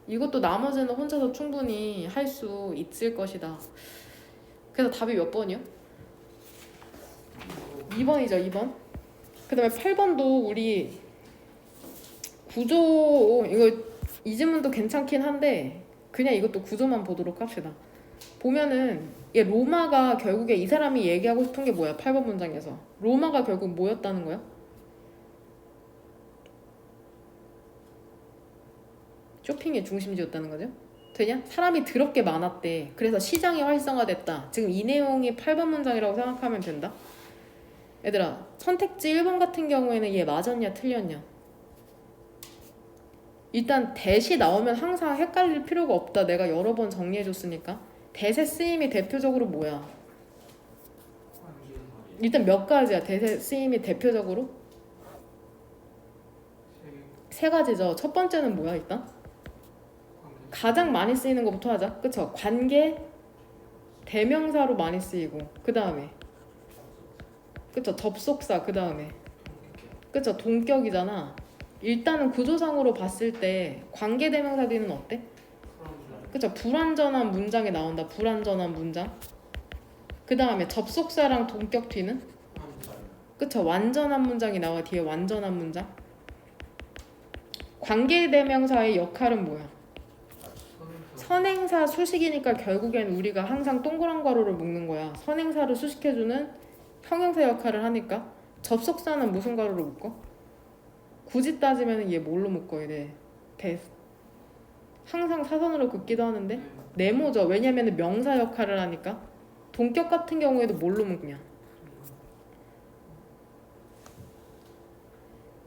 이것도 나머지는 혼자서 충분히 할 수 있을 것이다. 그래서 답이 몇 번이요? 2번이죠, 2번. 그 다음에 8번도 우리 구조, 이거 이 질문도 괜찮긴 한데 그냥 이것도 구조만 보도록 합시다. 보면은 얘 로마가 결국에 이 사람이 얘기하고 싶은 게 뭐야? 8번 문장에서 로마가 결국 뭐였다는 거야? 쇼핑의 중심지였다는 거죠? 되냐? 사람이 더럽게 많았대. 그래서 시장이 활성화됐다. 지금 이 내용이 8번 문장이라고 생각하면 된다. 얘들아, 선택지 1번 같은 경우에는 얘 맞았냐 틀렸냐? 일단 대시 나오면 항상 헷갈릴 필요가 없다. 내가 여러 번 정리해줬으니까. 대세 쓰임이 대표적으로 뭐야? 일단 몇 가지야 대세 쓰임이 대표적으로? 세 가지죠. 첫 번째는 뭐야 일단? 가장 많이 쓰이는 것부터 하자. 그쵸? 관계, 대명사로 많이 쓰이고 그 다음에 그쵸? 접속사 그 다음에 그쵸? 동격이잖아. 일단은 구조상으로 봤을 때 관계 대명사 뒤는 어때? 그쵸? 불완전한 문장이 나온다. 불완전한 문장. 그 다음에 접속사랑 동격 뒤는? 그쵸? 완전한 문장이 나와. 뒤에 완전한 문장. 관계 대명사의 역할은 뭐야? 선행사 수식이니까 결국엔 우리가 항상 동그란 가로를 묶는 거야. 선행사를 수식해주는 형용사 역할을 하니까. 접속사는 무슨 가로를 묶어? 굳이 따지면 얘 뭘로 묶어야 돼? 항상 사선으로 긋기도 하는데 네모죠. 왜냐면 명사 역할을 하니까. 동격 같은 경우에도 뭘로 묶냐?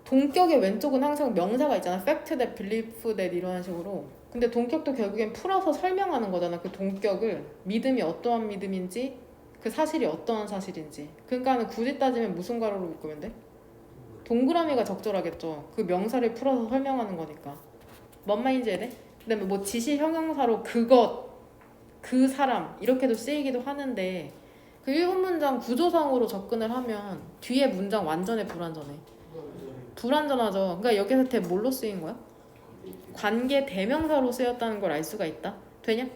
동격의 왼쪽은 항상 명사가 있잖아. fact that, believe that 이런 식으로. 근데 동격도 결국엔 풀어서 설명하는 거잖아. 그 동격을 믿음이 어떠한 믿음인지 그 사실이 어떠한 사실인지. 그러니까는 굳이 따지면 무슨 가로로 묶으면 돼? 동그라미가 적절하겠죠. 그 명사를 풀어서 설명하는 거니까. 뭔 말인지 알아? 그다음에 뭐 지시 형용사로 그것, 그 사람 이렇게도 쓰이기도 하는데 그 1번 문장 구조상으로 접근을 하면 뒤에 문장 완전해 불완전해? 불완전하죠. 그러니까 여기서 대 뭘로 쓰인 거야? 관계 대명사로 쓰였다는 걸 알 수가 있다. 되냐?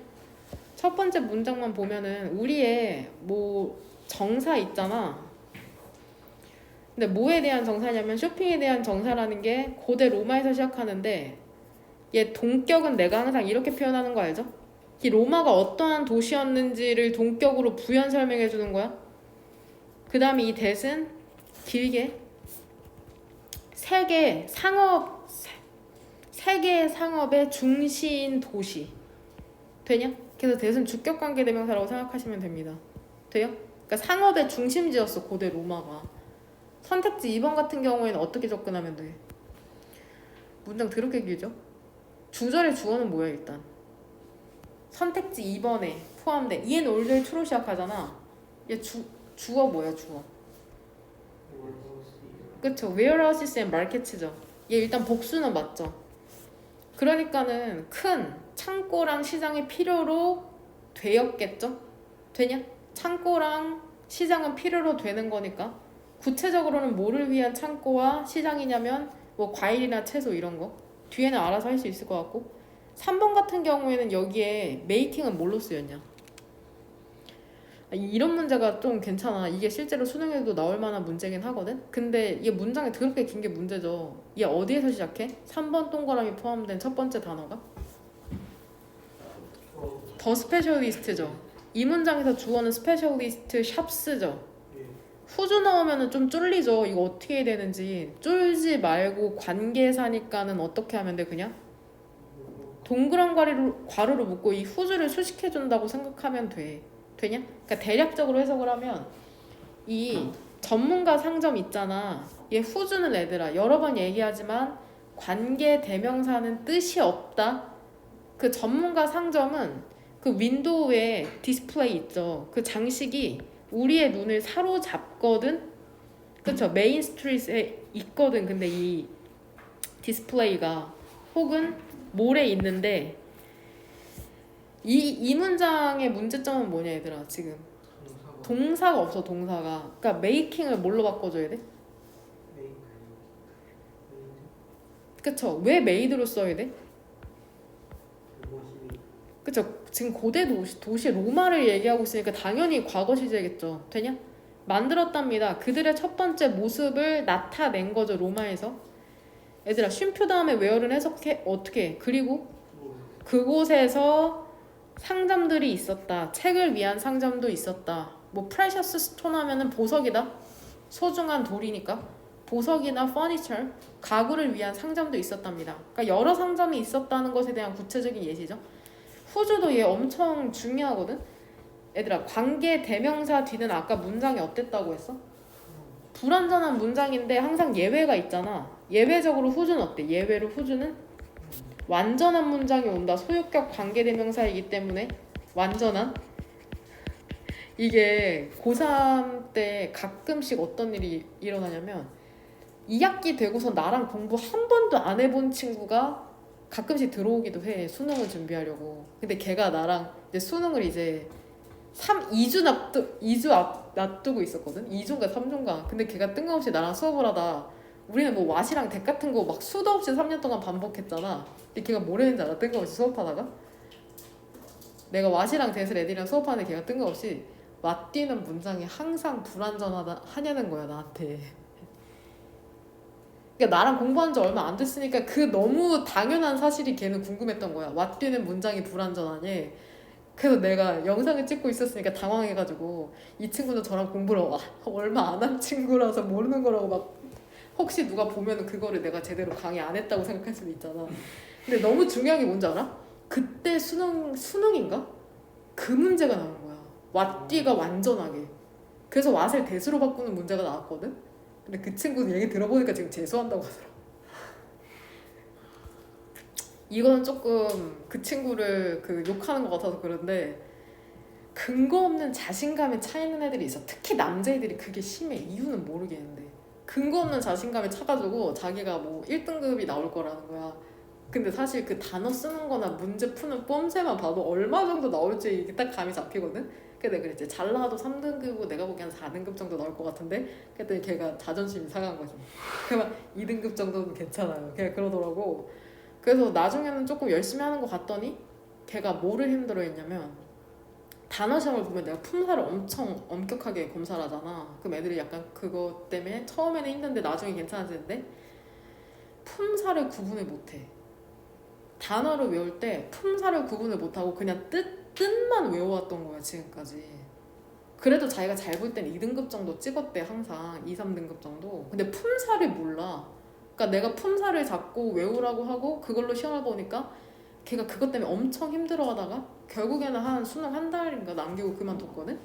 첫 번째 문장만 보면은 우리의 뭐 정사 있잖아. 근데 뭐에 대한 정사냐면 쇼핑에 대한 정사라는 게 고대 로마에서 시작하는데 얘 동격은 내가 항상 이렇게 표현하는 거 알죠? 이 로마가 어떠한 도시였는지를 동격으로 부연 설명해 주는 거야. 그 다음에 이 대은 길게 세계의 상업의 중시인 도시. 되냐? 그래서 대은 주격관계 대명사라고 생각하시면 됩니다. 돼요? 그러니까 상업의 중심지였어 고대 로마가. 선택지 2번 같은 경우에는 어떻게 접근하면 돼? 문장 더럽게 길죠? 주절의 주어는 뭐야 일단? 선택지 2번에 포함돼. 이엔 올드의 true로 시작하잖아. 얘 주어 뭐야 주어? 그쵸? warehouses and markets죠. 얘 일단 복수는 맞죠? 그러니까는 큰 창고랑 시장이 필요로 되었겠죠? 되냐? 창고랑 시장은 필요로 되는 거니까. 구체적으로는 뭐를 위한 창고와 시장이냐면 뭐 과일이나 채소 이런 거 뒤에는 알아서 할 수 있을 것 같고 3번 같은 경우에는 여기에 메이킹은 뭘로 쓰였냐? 이런 문제가 좀 괜찮아. 이게 실제로 수능에도 나올 만한 문제긴 하거든? 근데 이게 문장이 더럽게 긴 게 문제죠. 얘 어디에서 시작해? 3번 동그라미 포함된 첫 번째 단어가? 더 스페셜리스트죠. 이 문장에서 주어는 스페셜리스트 샵스죠. 예. 후주 넣으면 좀 쫄리죠. 이거 어떻게 해야 되는지. 쫄지 말고 관계사니까는 어떻게 하면 돼? 그냥 동그란 괄호로 묶고 이 후주를 수식해준다고 생각하면 돼. 되냐? 그러니까 대략적으로 해석을 하면 이 전문가 상점 있잖아. 얘 후주는 애들아. 여러 번 얘기하지만 관계 대명사는 뜻이 없다. 그 전문가 상점은 그 윈도우에 디스플레이 있죠. 그 장식이 우리의 눈을 사로잡거든. 그쵸? 메인 스트리트에 있거든. 근데 이 디스플레이가 혹은 몰에 있는데 이 문장의 문제점은 뭐냐 얘들아. 지금 동사가 없어. 동사가. 그러니까 메이킹을 뭘로 바꿔줘야 돼? 그쵸? 왜 메이드로 써야 돼? 그쵸? 지금 고대 도시 로마를 얘기하고 있으니까 당연히 과거 시제겠죠. 되냐? 만들었답니다. 그들의 첫 번째 모습을 나타낸 거죠. 로마에서. 얘들아 쉼표 다음에 where는 해석해. 어떻게 해? 그리고 그곳에서 상점들이 있었다. 책을 위한 상점도 있었다. 뭐 프레셔스 스톤 하면은 보석이다. 소중한 돌이니까. 보석이나 furniture, 가구를 위한 상점도 있었답니다. 그러니까 여러 상점이 있었다는 것에 대한 구체적인 예시죠. 후주도 얘 엄청 중요하거든. 얘들아 관계 대명사 뒤는 아까 문장이 어땠다고 했어? 불완전한 문장인데 항상 예외가 있잖아. 예외적으로 후주는 어때? 예외로 후주는 완전한 문장이 온다. 소유격 관계 대명사이기 때문에 완전한. 이게 고3 때 가끔씩 어떤 일이 일어나냐면 2학기 되고서 나랑 공부 한 번도 안 해본 친구가 가끔씩 들어오기도 해. 수능을 준비하려고. 근데 걔가 나랑 이제 수능을 이제 2주 놔두고 있었거든. 2주인가 3주인가. 근데 걔가 뜬금없이 나랑 수업을 하다 우리는 뭐 와시랑 덱 같은 거 막 수도 없이 3년 동안 반복했잖아. 근데 걔가 뭘 했는지 알아? 뜬금없이 수업하다가 내가 와시랑 덱을 애들이랑 수업하는데 걔가 뜬금없이 맞뛰는 문장이 항상 불완전하냐는 거야 나한테. 그러니까 나랑 공부한 지 얼마 안 됐으니까 그 너무 당연한 사실이 걔는 궁금했던 거야. 맞뛰는 문장이 불완전하니. 그래서 내가 영상을 찍고 있었으니까 당황해가지고 이 친구는 저랑 공부를 얼마 안 한 친구라서 모르는 거라고 막 혹시 누가 보면 그거를 내가 제대로 강의 안 했다고 생각할 수도 있잖아. 근데 너무 중요한 게 뭔지 알아? 그때 수능인가? 그 문제가 나온 거야. 왓뒤가 완전하게. 그래서 왓을 대수로 바꾸는 문제가 나왔거든. 근데 그 친구는 얘기 들어보니까 지금 재수한다고 하더라. 이거는 조금 그 친구를 욕하는 것 같아서 그런데 근거 없는 자신감에 차 있는 애들이 있어. 특히 남자애들이 그게 심해. 이유는 모르겠는데 근거 없는 자신감에 차가지고 자기가 뭐 1등급이 나올 거라는 거야. 근데 사실 그 단어 쓰는 거나 문제 푸는 뻔세만 봐도 얼마 정도 나올지 이게 딱 감이 잡히거든. 근데 내가 그랬지. 잘 나와도 3등급이고 내가 보기엔 4등급 정도 나올 것 같은데 그랬더니 걔가 자존심이 상한 거지. 그만 2등급 정도는 괜찮아요. 걔가 그러더라고. 그래서 나중에는 조금 열심히 하는 것 같더니 걔가 뭐를 힘들어했냐면 단어 시험을 보면 내가 품사를 엄청 엄격하게 검사를 하잖아. 그럼 애들이 약간 그거 때문에 처음에는 힘든데 나중에 괜찮아지는데 품사를 구분을 못해. 단어를 외울 때 품사를 구분을 못하고 그냥 뜻만 외워왔던 거야 지금까지. 그래도 자기가 잘 볼 때는 2등급 정도 찍었대. 항상 2, 3등급 정도. 근데 품사를 몰라. 그러니까 내가 품사를 잡고 외우라고 하고 그걸로 시험을 보니까 걔가 그것 때문에 엄청 힘들어하다가 결국에는 한 수능 한 달인가 남기고 그만뒀거든.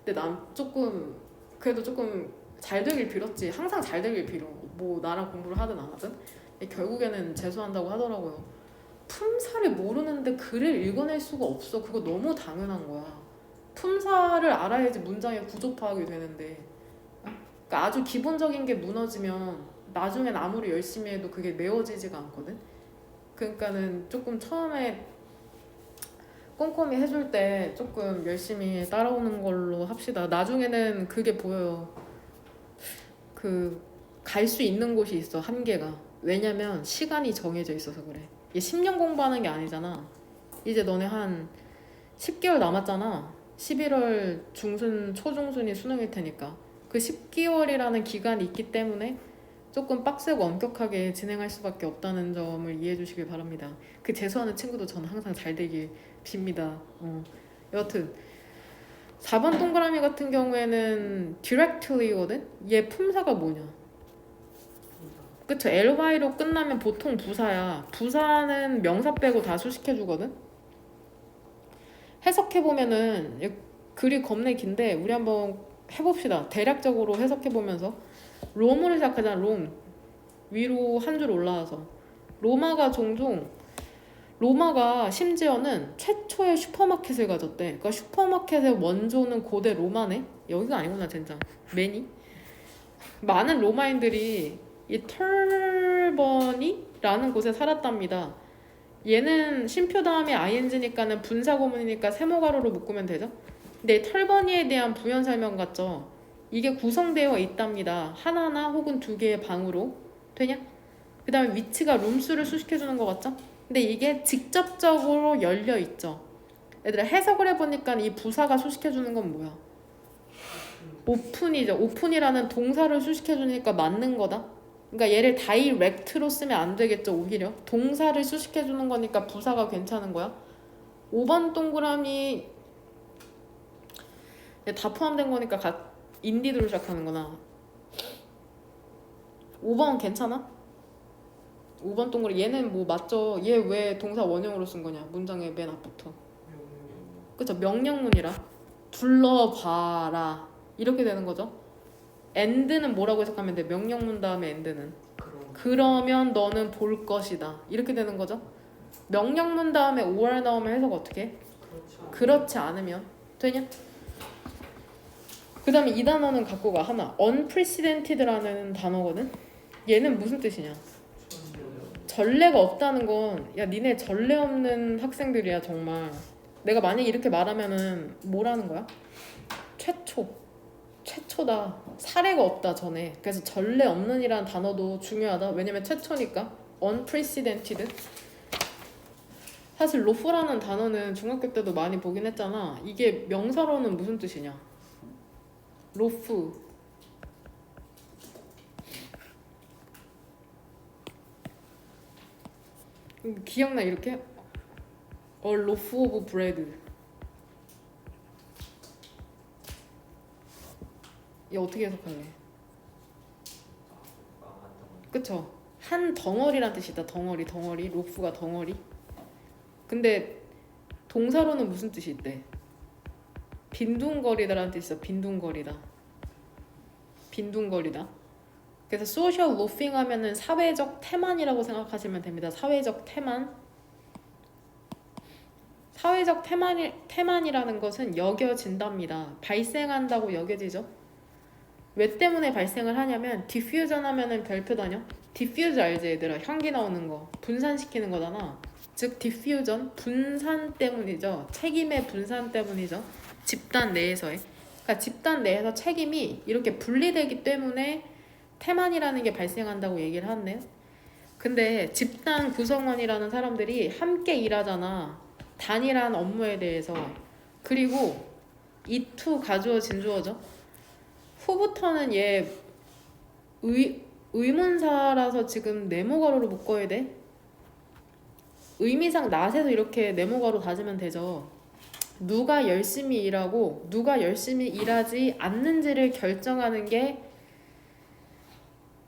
근데 난 조금 그래도 조금 잘 되길 빌었지. 항상 잘 되길 빌어. 뭐 나랑 공부를 하든 안 하든. 결국에는 재수한다고 하더라고요. 품사를 모르는데 글을 읽어낼 수가 없어. 그거 너무 당연한 거야. 품사를 알아야지 문장의 구조 파악이 되는데. 그러니까 아주 기본적인 게 무너지면 나중엔 아무리 열심히 해도 그게 메워지지가 않거든. 그러니까는 조금 처음에 꼼꼼히 해줄 때 조금 열심히 따라오는 걸로 합시다. 나중에는 그게 보여요. 갈 수 있는 곳이 있어. 한계가. 왜냐면 시간이 정해져 있어서 그래. 얘 10년 공부하는 게 아니잖아. 이제 너네 한 10개월 남았잖아. 11월 중순, 초중순이 수능일 테니까. 그 10개월이라는 기간이 있기 때문에 조금 빡세고 엄격하게 진행할 수밖에 없다는 점을 이해해 주시길 바랍니다. 그 재수하는 친구도 저는 항상 잘 되길 빕니다. 여하튼 4번 동그라미 같은 경우에는 directly거든? 얘 품사가 뭐냐? 그쵸? ly로 끝나면 보통 부사야. 부사는 명사 빼고 다 수식해주거든? 해석해보면은 글이 겁내 긴데 우리 한번 해봅시다. 대략적으로 해석해보면서 롬으로 시작하잖아. 롬 위로 한 줄 올라와서 로마가 심지어는 최초의 슈퍼마켓을 가졌대. 그러니까 슈퍼마켓의 원조는 고대 로마네. 여기가 아니구나 진짜. 매니 많은 로마인들이 이 털버니라는 곳에 살았답니다. 얘는 쉼표 다음에 ing니까는 분사구문이니까 세모가로로 묶으면 되죠. 근데 털버니에 대한 부연 설명 같죠. 이게 구성되어 있답니다. 하나나 혹은 두 개의 방으로. 되냐? 그 다음에 위치가 룸수를 수식해주는 것 같죠? 근데 이게 직접적으로 열려 있죠. 얘들아 해석을 해보니까 이 부사가 수식해주는 건 뭐야? 오픈이죠. 오픈이라는 동사를 수식해주니까 맞는 거다. 그러니까 얘를 다이렉트로 쓰면 안 되겠죠. 오히려 동사를 수식해주는 거니까 부사가 괜찮은 거야. 5번 동그라미 다 포함된 거니까 인디드로 시작하는 거나. 5번 괜찮아? 5번 동그라미 얘는 뭐 맞죠? 얘 왜 동사 원형으로 쓴 거냐? 문장의 맨 앞부터. 그쵸? 명령문이라. 둘러봐라 이렇게 되는 거죠. and는 뭐라고 해석하면 돼? 명령문 다음에 and는 그러면 너는 볼 것이다 이렇게 되는 거죠. 명령문 다음에 or 나오면 해석 어떻게 해? 그렇지 않으면 되냐? 그 다음에 이 단어는 갖고 가. 하나 unprecedented라는 단어거든. 얘는 무슨 뜻이냐? 전례가 없다는 건 야 니네 전례 없는 학생들이야 정말. 내가 만약 이렇게 말하면은 뭐라는 거야? 최초다. 사례가 없다 전에. 그래서 전례 없는이라는 단어도 중요하다. 왜냐면 최초니까. unprecedented. 사실 로프라는 단어는 중학교 때도 많이 보긴 했잖아. 이게 명사로는 무슨 뜻이냐? 로프. 기억나 이렇게? A loaf of bread. 얘 어떻게 해석할래? 그쵸? 한 덩어리란 뜻이다. 덩어리. 로프가 덩어리. 근데 동사로는 무슨 뜻이 있대? 빈둥거리다라는 뜻이 있어. 빈둥거리다. 그래서 social loafing 하면은 사회적 태만이라고 생각하시면 됩니다. 사회적 태만이라는 것은 여겨진답니다. 발생한다고 여겨지죠. 왜 때문에 발생을 하냐면 diffusion 하면은 별표 다녀? diffuse 알지 얘들아? 향기 나오는 거 분산시키는 거잖아. 즉 diffusion 분산 때문이죠. 책임의 분산 때문이죠. 집단 내에서의. 그러니까 집단 내에서 책임이 이렇게 분리되기 때문에 태만이라는 게 발생한다고 얘기를 하네요. 근데 집단 구성원이라는 사람들이 함께 일하잖아. 단일한 업무에 대해서. 그리고 이투 가주어 진주어죠. 후부터는 얘 의문사라서 지금 네모가로로 묶어야 돼. 의미상 낫에서 이렇게 네모가로 다지면 되죠. 누가 열심히 일하고 누가 열심히 일하지 않는지를 결정하는 게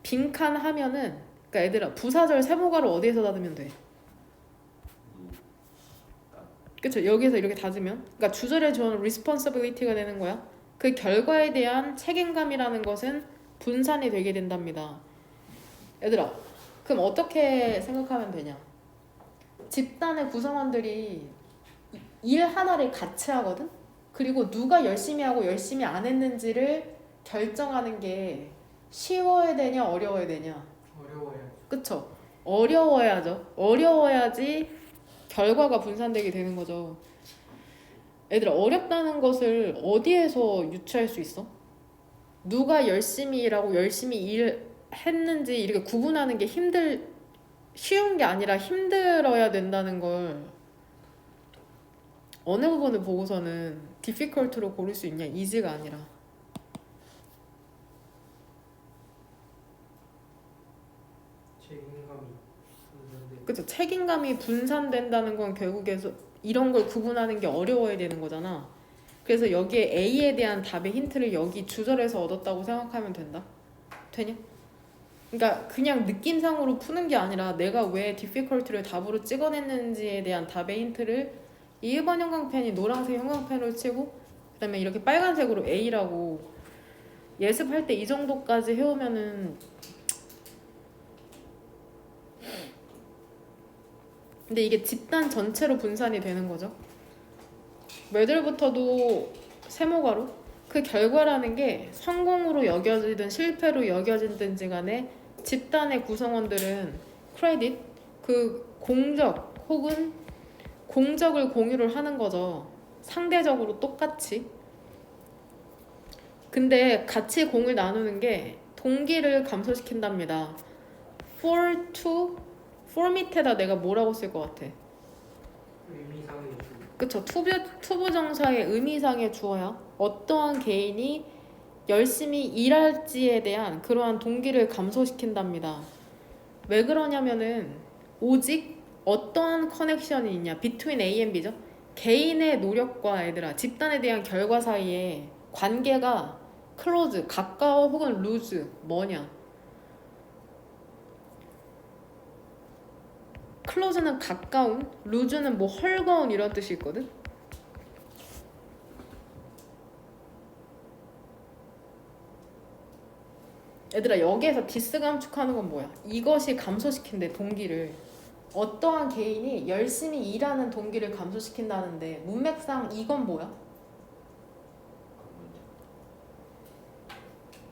빈칸하면은 그러니까 얘들아 부사절 세모가로 어디에서 닫으면 돼? 그쵸? 여기서 이렇게 닫으면 그러니까 주절의 주어는 responsibility가 되는 거야. 그 결과에 대한 책임감이라는 것은 분산이 되게 된답니다. 얘들아 그럼 어떻게 생각하면 되냐? 집단의 구성원들이 일 하나를 같이 하거든? 그리고 누가 열심히 하고 열심히 안 했는지를 결정하는 게 쉬워야 되냐 어려워야 되냐? 어려워요. 그쵸? 어려워야죠. 어려워야지 결과가 분산되게 되는 거죠. 애들아 어렵다는 것을 어디에서 유추할 수 있어? 누가 열심히 일하고 열심히 일했는지 이렇게 구분하는 게 쉬운 게 아니라 힘들어야 된다는 걸 어느 부분을 보고서는 difficult로 고를 수 있냐? easy가 아니라. 그쵸? 책임감이 분산된다는 건 결국에서 이런 걸 구분하는 게 어려워야 되는 거잖아. 그래서 여기에 A에 대한 답의 힌트를 여기 주절에서 얻었다고 생각하면 된다. 되냐? 그러니까 그냥 느낌상으로 푸는 게 아니라 내가 왜 difficulty를 답으로 찍어냈는지에 대한 답의 힌트를 이 1번 형광펜이 노란색 형광펜으로 치고 그다음에 이렇게 빨간색으로 A라고 예습할 때 이 정도까지 해오면은 근데 이게 집단 전체로 분산이 되는 거죠. 매들부터도 세모가로 그 결과라는 게 성공으로 여겨지든 실패로 여겨지든지 간에 집단의 구성원들은 크레딧 그 공적 혹은 공적을 공유를 하는 거죠. 상대적으로 똑같이. 근데 같이 공을 나누는 게 동기를 감소시킨답니다. for to for 밑에다 내가 뭐라고 쓸 것 같아? 의미상의 주. 그쵸. 투부정사의 의미상의 주어야 어떠한 개인이 열심히 일할지에 대한 그러한 동기를 감소시킨답니다. 왜 그러냐면은 오직 어떠한 커넥션이 있냐 between A and B죠. 개인의 노력과 얘들아 집단에 대한 결과 사이에 관계가 close 가까워 혹은 lose 뭐냐 close는 가까운 loose는 뭐 헐거운 이런 뜻이 있거든. 얘들아 여기에서 디스 감축하는 건 뭐야? 이것이 감소시킨대 동기를. 어떠한 개인이 열심히 일하는 동기를 감소시킨다는데 문맥상 이건 뭐야?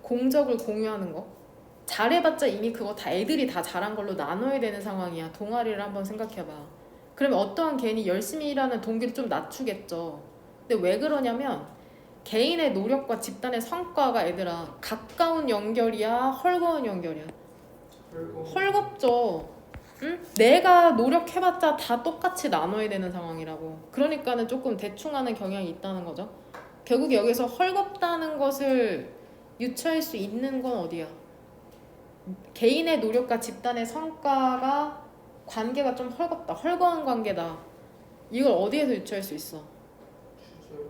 공적을 공유하는 거. 잘해봤자 이미 그거 다 애들이 다 잘한 걸로 나눠야 되는 상황이야. 동아리를 한번 생각해봐. 그러면 어떠한 개인이 열심히 일하는 동기를 좀 낮추겠죠. 근데 왜 그러냐면 개인의 노력과 집단의 성과가 얘들아 가까운 연결이야 헐거운 연결이야? 헐겁죠. 응? 내가 노력해봤자 다 똑같이 나눠야 되는 상황이라고. 그러니까는 조금 대충하는 경향이 있다는 거죠. 결국 여기서 헐겁다는 것을 유추할 수 있는 건 어디야? 개인의 노력과 집단의 성과가 관계가 좀 헐겁다. 헐거운 관계다. 이걸 어디에서 유추할 수 있어? 주절.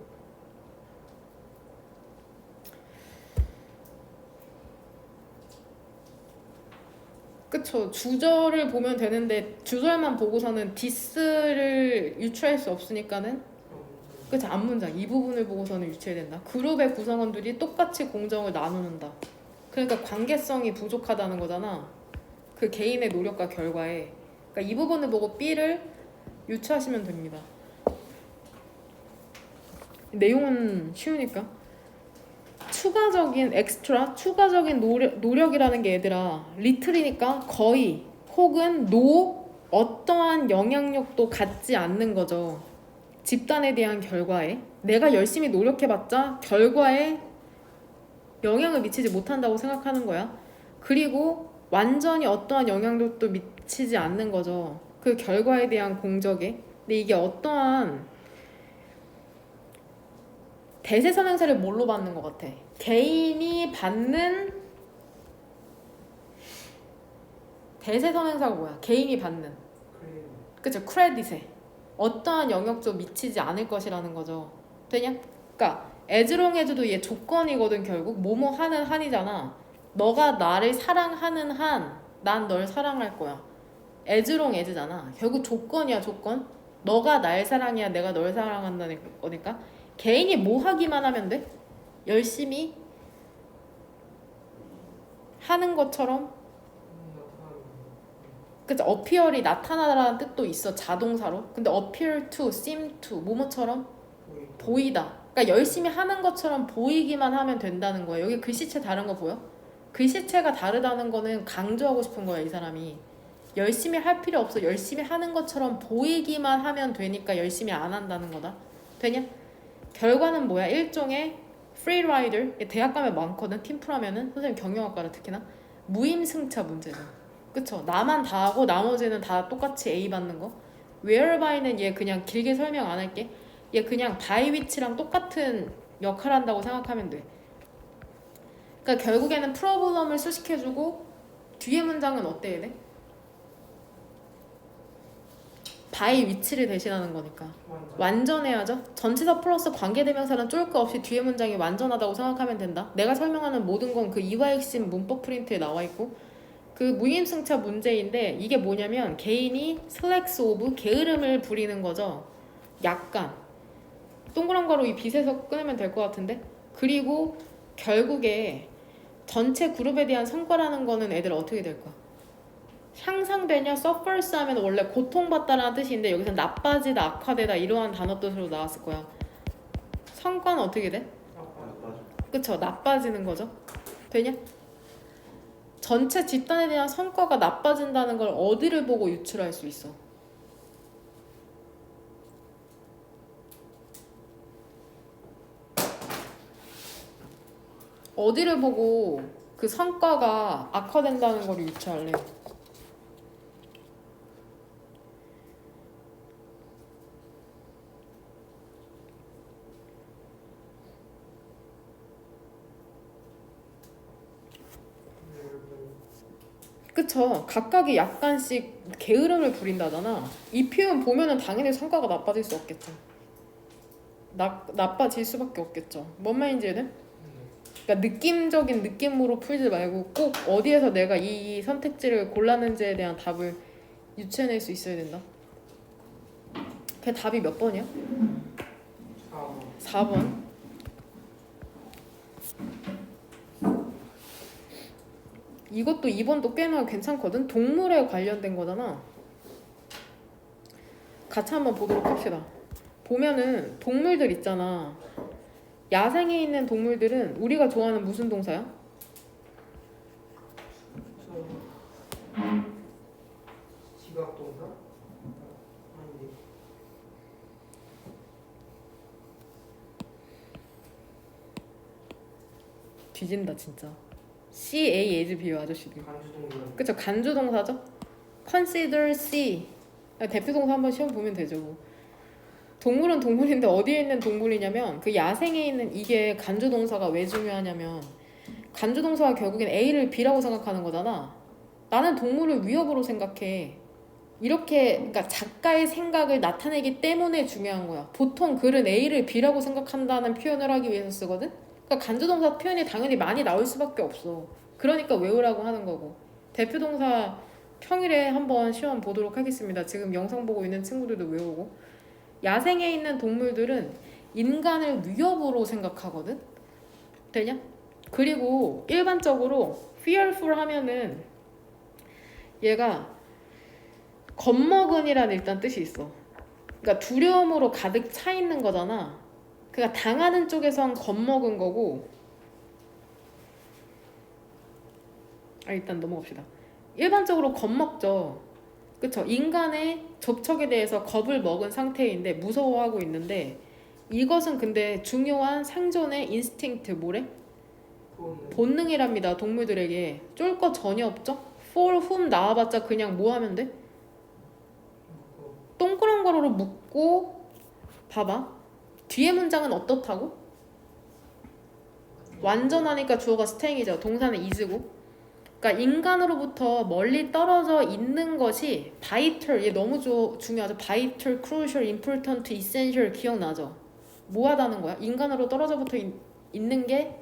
그쵸. 주절을 보면 되는데 주절만 보고서는 디스를 유추할 수 없으니까는 그쵸. 앞문장 이 부분을 보고서는 유추해야 된다. 그룹의 구성원들이 똑같이 공정을 나누는다. 그러니까 관계성이 부족하다는 거잖아. 그 개인의 노력과 결과에. 그러니까 이 부분을 보고 B를 유추하시면 됩니다. 내용은 쉬우니까. 추가적인 엑스트라, 추가적인 노력이라는 게 얘들아 리틀이니까 거의 혹은 노 어떠한 영향력도 갖지 않는 거죠. 집단에 대한 결과에 내가 열심히 노력해봤자 결과에 영향을 미치지 못한다고 생각하는 거야. 그리고 완전히 어떠한 영향력도 미치지 않는 거죠. 그 결과에 대한 공적에. 근데 이게 어떠한 대세선행사를 뭘로 받는 것 같아? 개인이 받는 대세선행사가 뭐야? 개인이 받는 그래. 그쵸? 크레딧에 어떠한 영역도 미치지 않을 것이라는 거죠. 되냐? 그러니까 as 얘 조건이거든. 결국 뭐뭐 하는 한이잖아. 너가 나를 사랑하는 한 난 널 사랑할 거야. as잖아. 결국 조건이야. 조건. 너가 날 사랑해야 내가 널 사랑한다는 거니까 개인이 뭐 하기만 하면 돼? 열심히 하는 것처럼. 그치? appear이 나타나라는 뜻도 있어. 자동사로. 근데 appear to, seem to 뭐뭐처럼 보이다. 그러니까 열심히 하는 것처럼 보이기만 하면 된다는 거야. 여기 글씨체 다른 거 보여? 글씨체가 다르다는 거는 강조하고 싶은 거야. 이 사람이 열심히 할 필요 없어. 열심히 하는 것처럼 보이기만 하면 되니까 열심히 안 한다는 거다. 되냐? 결과는 뭐야? 일종의 free rider. 대학 가면 많거든. 팀플하면은 선생님 경영학과라 특히나 무임승차 문제죠. 그쵸? 나만 다 하고 나머지는 다 똑같이 A 받는 거. whereby는 얘 그냥 길게 설명 안 할게. 얘 그냥 by which랑 똑같은 역할 한다고 생각하면 돼. 그러니까 결국에는 프로블럼을 수식해주고 뒤에 문장은 어때야 돼? 바의 위치를 대신하는 거니까 완전해야죠. 전치사 플러스 관계대명사는 쫄 거 없이 뒤에 문장이 완전하다고 생각하면 된다. 내가 설명하는 모든 건 그 이와 핵심 문법 프린트에 나와 있고 그 무임승차 문제인데 이게 뭐냐면 개인이 슬랙스 오브 게으름을 부리는 거죠. 약간 동그란 거로 이 빛에서 끊으면 될 것 같은데 그리고 결국에 전체 그룹에 대한 성과라는 거는 애들 어떻게 될까? 향상되냐 suffers 하면 원래 고통받다라는 뜻인데 여기서 나빠지다 악화되다 이러한 단어 뜻으로 나왔을 거야. 성과는 어떻게 돼? 그쵸 나빠지는 거죠. 되냐? 전체 집단에 대한 성과가 나빠진다는 걸 어디를 보고 유출할 수 있어? 어디를 보고 그 성과가 악화된다는 걸 유추할래? 그쵸. 각각이 약간씩 게으름을 부린다잖아. 이 표현 보면은 당연히 성과가 나빠질 수 없겠죠. 나빠질 수밖에 없겠죠. 뭔 말인지 이해돼? 그러니까 느낌적인 느낌으로 풀지 말고 꼭 어디에서 내가 이 선택지를 골랐는지에 대한 답을 유추해낼 수 있어야 된다. 그 답이 몇 번이야? 4번. 이것도 2번도 꽤나 괜찮거든? 동물에 관련된 거잖아. 같이 한번 보도록 합시다. 보면은 동물들 있잖아. 야생에 있는 동물들은 우리가 좋아하는 무슨 동사야? 지각동사? 아닌데. 뒤진다 진짜. CA as 비유 아저씨들. 간주동사. 그쵸 간주 동사죠. consider C 대표 동사 한번 시험 보면 되죠. 뭐. 동물은 동물인데 어디에 있는 동물이냐면 그 야생에 있는 이게 간주 동사가 왜 중요하냐면 간주 동사가 결국엔 A를 B라고 생각하는 거잖아. 나는 동물을 위협으로 생각해. 이렇게 그러니까 작가의 생각을 나타내기 때문에 중요한 거야. 보통 글은 A를 B라고 생각한다는 표현을 하기 위해서 쓰거든. 그러니까 간주 동사 표현이 당연히 많이 나올 수밖에 없어. 그러니까 외우라고 하는 거고. 대표 동사 평일에 한번 시험 보도록 하겠습니다. 지금 영상 보고 있는 친구들도 외우고. 야생에 있는 동물들은 인간을 위협으로 생각하거든. 되냐? 그리고 일반적으로 fearful 하면은 얘가 겁먹은이라는 일단 뜻이 있어. 그러니까 두려움으로 가득 차 있는 거잖아. 그러니까 당하는 쪽에선 겁먹은 거고. 일단 넘어갑시다. 일반적으로 겁먹죠. 그쵸? 인간의 접촉에 대해서 겁을 먹은 상태인데 무서워하고 있는데 이것은 근데 중요한 생존의 인스팅트 뭐래? 본능이랍니다. 동물들에게 쫄 거 전혀 없죠? for whom 나와봤자 그냥 뭐 하면 돼? 동그란 거로 묶고 봐봐. 뒤에 문장은 어떻다고? 완전하니까 주어가 stay이죠. 동사는 is고. 그러니까 인간으로부터 멀리 떨어져 있는 것이 vital, 얘 너무 중요하죠. vital, crucial, important, essential 기억나죠? 뭐 하다는 거야? 인간으로 떨어져 붙어 있는 게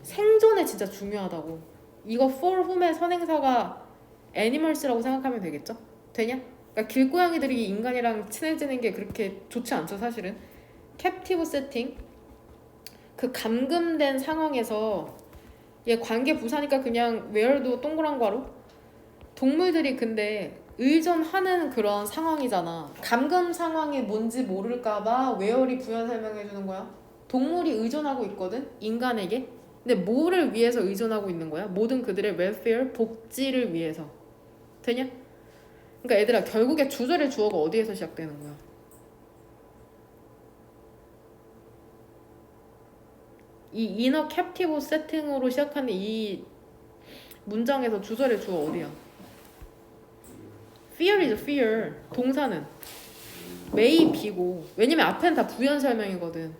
생존에 진짜 중요하다고. 이거 for whom의 선행사가 animals라고 생각하면 되겠죠? 되냐? 그러니까 길고양이들이 인간이랑 친해지는 게 그렇게 좋지 않죠, 사실은. captive setting, 그 감금된 상황에서 얘 관계 부사니까 그냥 where도 동그란 괄호. 동물들이 근데 의존하는 그런 상황이잖아. 감금 상황이 뭔지 모를까봐 where이 부연 설명해 주는 거야. 동물이 의존하고 있거든, 인간에게. 근데 뭐를 위해서 의존하고 있는 거야? 모든 그들의 welfare, 복지를 위해서. 되냐? 그러니까 얘들아, 결국에 주절의 주어가 어디에서 시작되는 거야? 이 이너 캡티브 세팅으로 시작하는 이 문장에서 주절의 주어 어디야? fear이죠, fear. 동사는 may be고. 왜냐면 앞에는 다 부연 설명이거든.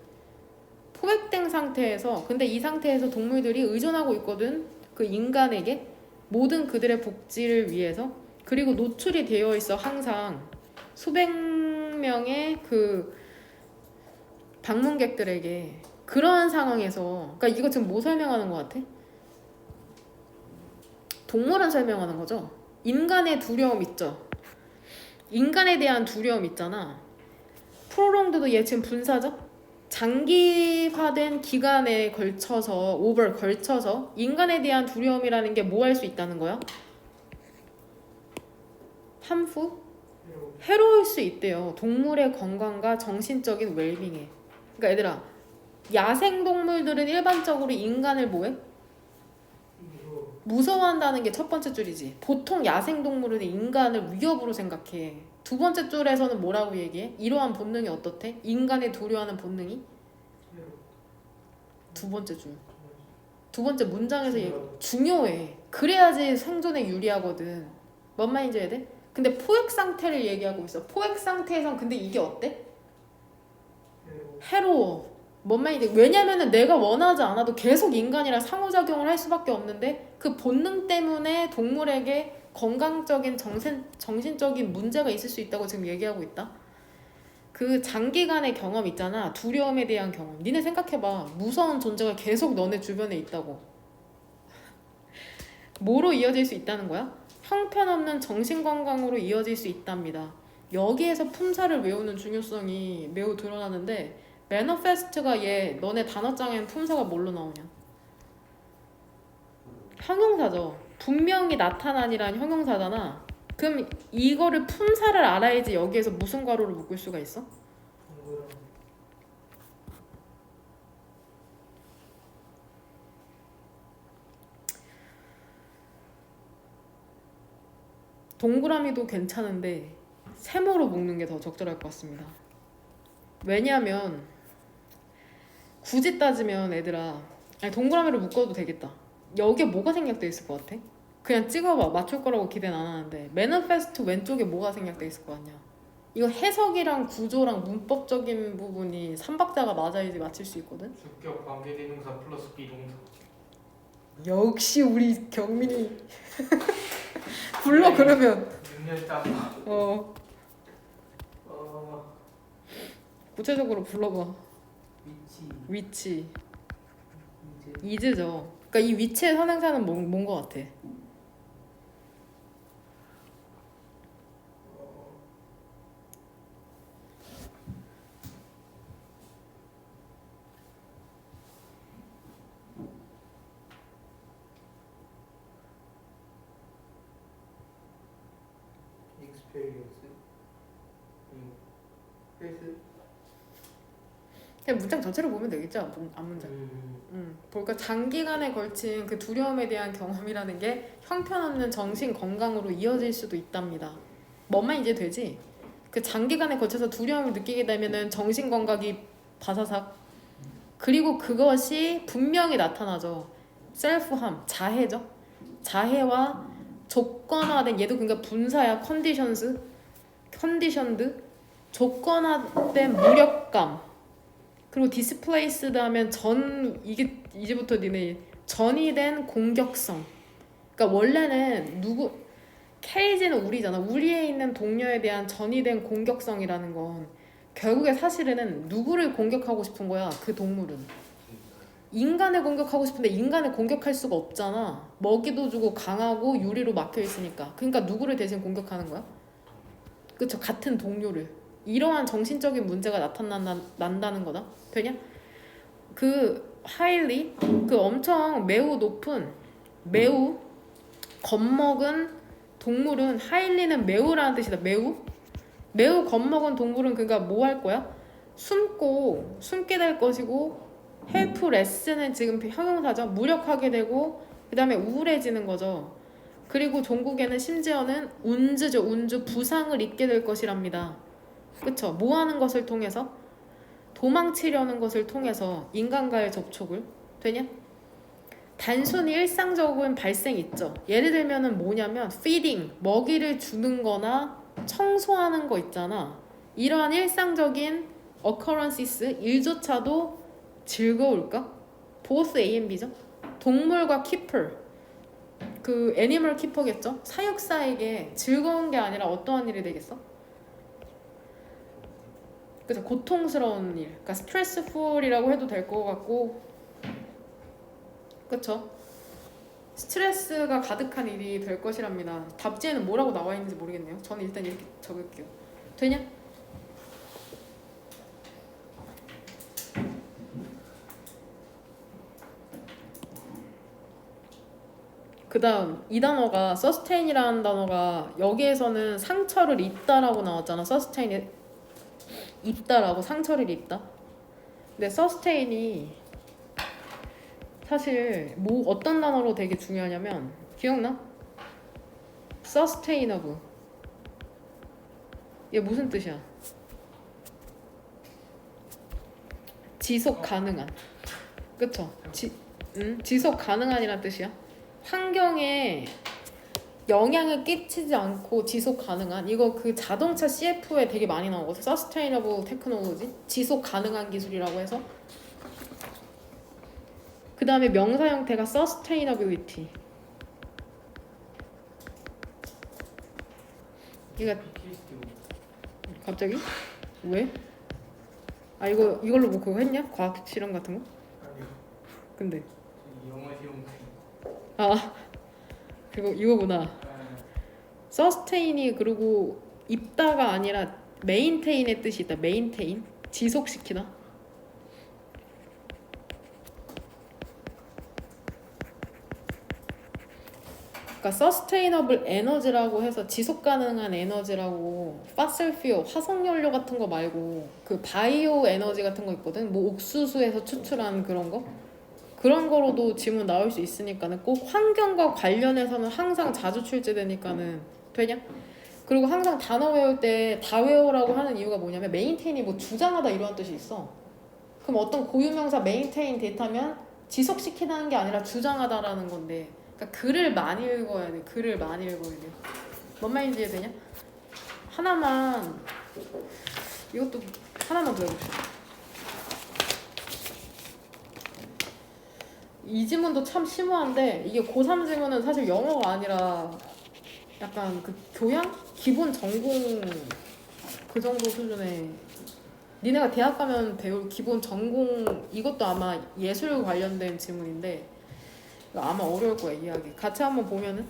포획된 상태에서, 근데 이 상태에서 동물들이 의존하고 있거든. 그 인간에게 모든 그들의 복지를 위해서. 그리고 노출이 되어 있어, 항상. 수백 명의 그 방문객들에게 그러한 상황에서 그러니까 이거 지금 뭐 설명하는 것 같아? 동물은 설명하는 거죠. 인간의 두려움 있죠. 인간에 대한 두려움 있잖아. 프로롱드도 얘 지금 분사죠? 장기화된 기간에 걸쳐서 걸쳐서 인간에 대한 두려움이라는 게 뭐 할 수 있다는 거야? 함후? 해로울 수 있대요. 동물의 건강과 정신적인 웰빙에. 그러니까 얘들아, 야생동물들은 일반적으로 인간을 뭐해? 무서워한다는 게 첫 번째 줄이지. 보통 야생동물은 인간을 위협으로 생각해. 두 번째 줄에서는 뭐라고 얘기해? 이러한 본능이 어떻대? 인간을 두려워하는 본능이? 두 번째 줄. 두 번째 문장에서 중요해. 그래야지 생존에 유리하거든. 뭔 말인지 해야 돼? 근데 포획 상태를 얘기하고 있어. 포획 상태에선 근데 이게 어때? 해로워. 뭔 말인지. 왜냐면은 내가 원하지 않아도 계속 인간이랑 상호작용을 할 수밖에 없는데 그 본능 때문에 동물에게 건강적인 정신적인 문제가 있을 수 있다고 지금 얘기하고 있다. 그 장기간의 경험 있잖아. 두려움에 대한 경험. 니네 생각해봐. 무서운 존재가 계속 너네 주변에 있다고. 뭐로 이어질 수 있다는 거야? 형편없는 정신건강으로 이어질 수 있답니다. 여기에서 품사를 외우는 중요성이 매우 드러나는데 매너페스트가 얘 너네 단어장에는 품사가 뭘로 나오냐? 형용사죠. 분명히 나타나니란 형용사잖아. 그럼 이거를 품사를 알아야지 여기에서 무슨 괄호를 묶을 수가 있어? 동그라미도 괜찮은데 세모로 묶는 게 더 적절할 것 같습니다. 왜냐면 굳이 따지면 얘들아 아니 동그라미로 묶어도 되겠다. 여기에 뭐가 생략돼 있을 것 같아? 그냥 찍어봐. 맞출 거라고 기대는 안 하는데 매너페스트 왼쪽에 뭐가 생략돼 있을 것 같냐? 이거 해석이랑 구조랑 문법적인 부분이 삼박자가 맞아야지 맞힐 수 있거든? 주격 관계대명사 플러스 비동사. 역시 우리 경민이 불러 그러면 윤열자. 구체적으로 불러봐. 위치 이즈죠. 그러니까 이 위치의 선행사는 뭔 거 같아? 익스페리언스. 헬스. 그냥 문장 전체를 보면 되겠죠. 앞문장. 그러니까 장기간에 걸친 그 두려움에 대한 경험이라는 게 형편없는 정신 건강으로 이어질 수도 있답니다. 뭔만 이제 되지? 그 장기간에 걸쳐서 두려움을 느끼게 되면은 정신 건강이 바사삭. 그리고 그것이 분명히 나타나죠. 셀프함, 자해죠. 자해와 조건화된 얘도 그러니까 분사야. 컨디션드 조건화된 무력감. 그리고 디스플레이스드 하면 이게 이제부터 니네 전이 된 공격성. 그러니까 원래는 케이지는 우리잖아. 우리에 있는 동료에 대한 전이 된 공격성이라는 건 결국에 사실은 누구를 공격하고 싶은 거야? 그 동물은. 인간을 공격하고 싶은데 인간을 공격할 수가 없잖아. 먹이도 주고 강하고 유리로 막혀 있으니까. 그러니까 누구를 대신 공격하는 거야? 그쵸? 같은 동료를. 이러한 정신적인 문제가 난다는 거다. 되냐? 그 하일리 그 엄청 매우 높은 매우 겁먹은 동물은 하일리는 매우라는 뜻이다. 매우 겁먹은 동물은 그러니까 뭐 할 거야? 숨게 될 것이고 헬프레스는 지금 형용사죠. 무력하게 되고 그 다음에 우울해지는 거죠. 그리고 종국에는 심지어는 운주 부상을 입게 될 것이랍니다. 그쵸? 뭐 하는 것을 통해서? 도망치려는 것을 통해서 인간과의 접촉을 되냐? 단순히 일상적인 발생 있죠. 예를 들면은 뭐냐면 feeding, 먹이를 주는 거나 청소하는 거 있잖아. 이러한 일상적인 occurrences, 일조차도 즐거울까? both A and B죠. 동물과 keeper, 그 애니멀 키퍼겠죠. 사육사에게 즐거운 게 아니라 어떠한 일이 되겠어? 그죠? 고통스러운 일. 그러니까 스트레스풀이라고 해도 될 것 같고, 그쵸? 스트레스가 가득한 일이 될 것이랍니다. 답지에는 뭐라고 나와 있는지 모르겠네요. 저는 일단 이렇게 적을게요. 되냐? 그 다음 이 단어가 sustain이라는 단어가 여기에서는 상처를 입다라고 나왔잖아. sustain이 입다라고 상처를 입다. 근데 sustain이 사실 뭐 어떤 단어로 되게 중요하냐면 기억나? sustainable 이게 무슨 뜻이야? 지속 가능한. 그쵸? 지속 가능한이란 뜻이야. 환경에 영향을 끼치지 않고 지속 가능한. 이거 그 자동차 CF에 되게 많이 나오거든. Sustainable Technology 지속 가능한 기술이라고 해서. 그 다음에 명사 형태가 Sustainability. 이거 갑자기? 왜? 아 이걸로 뭐 그거 했냐? 과학 실험 같은 거? 아니요. 근데 영어 시험. 아 그거 이거구나. 서스테인이 그리고 입다가 아니라 메인테인의 뜻이 있다. 메인테인 지속시키다. 그러니까 서스테이너블 에너지라고 해서 지속 가능한 에너지라고 파슬 퓨어 화석 연료 같은 거 말고 그 바이오 에너지 같은 거 있거든. 뭐 옥수수에서 추출한 그런 거. 그런 거로도 지문 나올 수 있으니까는 꼭 환경과 관련해서는 항상 자주 출제되니까는 되냐? 그리고 항상 단어 외울 때 다 외우라고 하는 이유가 뭐냐면 메인테인이 뭐 주장하다 이런 뜻이 있어. 그럼 어떤 고유명사 메인테인 데이터면 지속시키는 게 아니라 주장하다라는 건데 그러니까 글을 많이 읽어야 돼. 글을 많이 읽어야 돼. 뭔 말인지 이해되냐? 하나만 이것도 하나만 더 해봅시다. 이 지문도 참 심오한데 이게 고3 지문은 사실 영어가 아니라 약간 그 교양? 기본 전공 그 정도 수준의 니네가 대학 가면 배울 기본 전공 이것도 아마 예술 관련된 지문인데 이거 아마 어려울 거야 이해하기. 같이 한번 보면은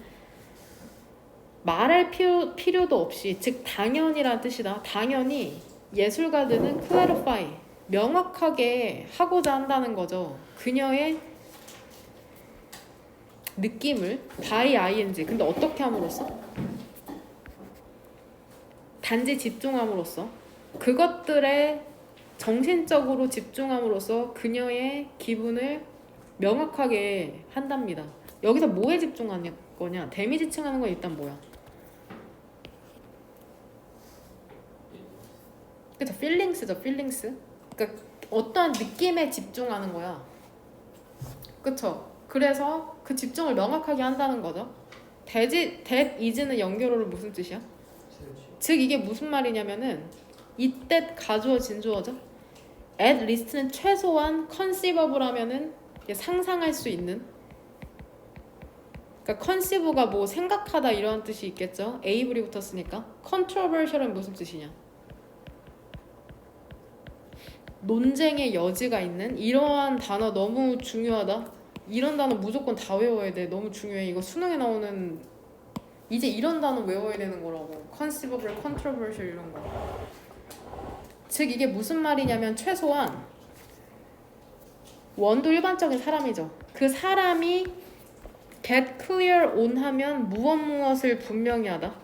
말할 필요도 없이 즉 당연이란 뜻이다. 당연히 예술가들은 clarify 명확하게 하고자 한다는 거죠. 그녀의 느낌을 by ing 근데 어떻게 함으로써? 단지 집중함으로써 그것들에 정신적으로 집중함으로써 그녀의 기분을 명확하게 한답니다. 여기서 뭐에 집중하는 거냐? 데미지 층하는 건 일단 뭐야? 그쵸? feelings죠. feelings. 그러니까 어떠한 느낌에 집중하는 거야. 그쵸? 그래서 그 집중을 명확하게 한다는 거죠. that is는 연결어로 무슨 뜻이야? 즉 이게 무슨 말이냐면은 이때 가주어 진주어죠. at least는 최소한 conceivable 하면은 상상할 수 있는. 그러니까 conceive가 뭐 생각하다 이런 뜻이 있겠죠. able이 붙었으니까. controversial은 무슨 뜻이냐? 논쟁의 여지가 있는. 이러한 단어 너무 중요하다. 이런 단어 무조건 다 외워야 돼. 너무 중요해. 이거 수능에 나오는 이제 이런 단어 외워야 되는 거라고. conceivable, controversial 이런 거. 즉 이게 무슨 말이냐면 최소한 원도 일반적인 사람이죠. 그 사람이 get clear on 하면 무엇을 분명히 하다.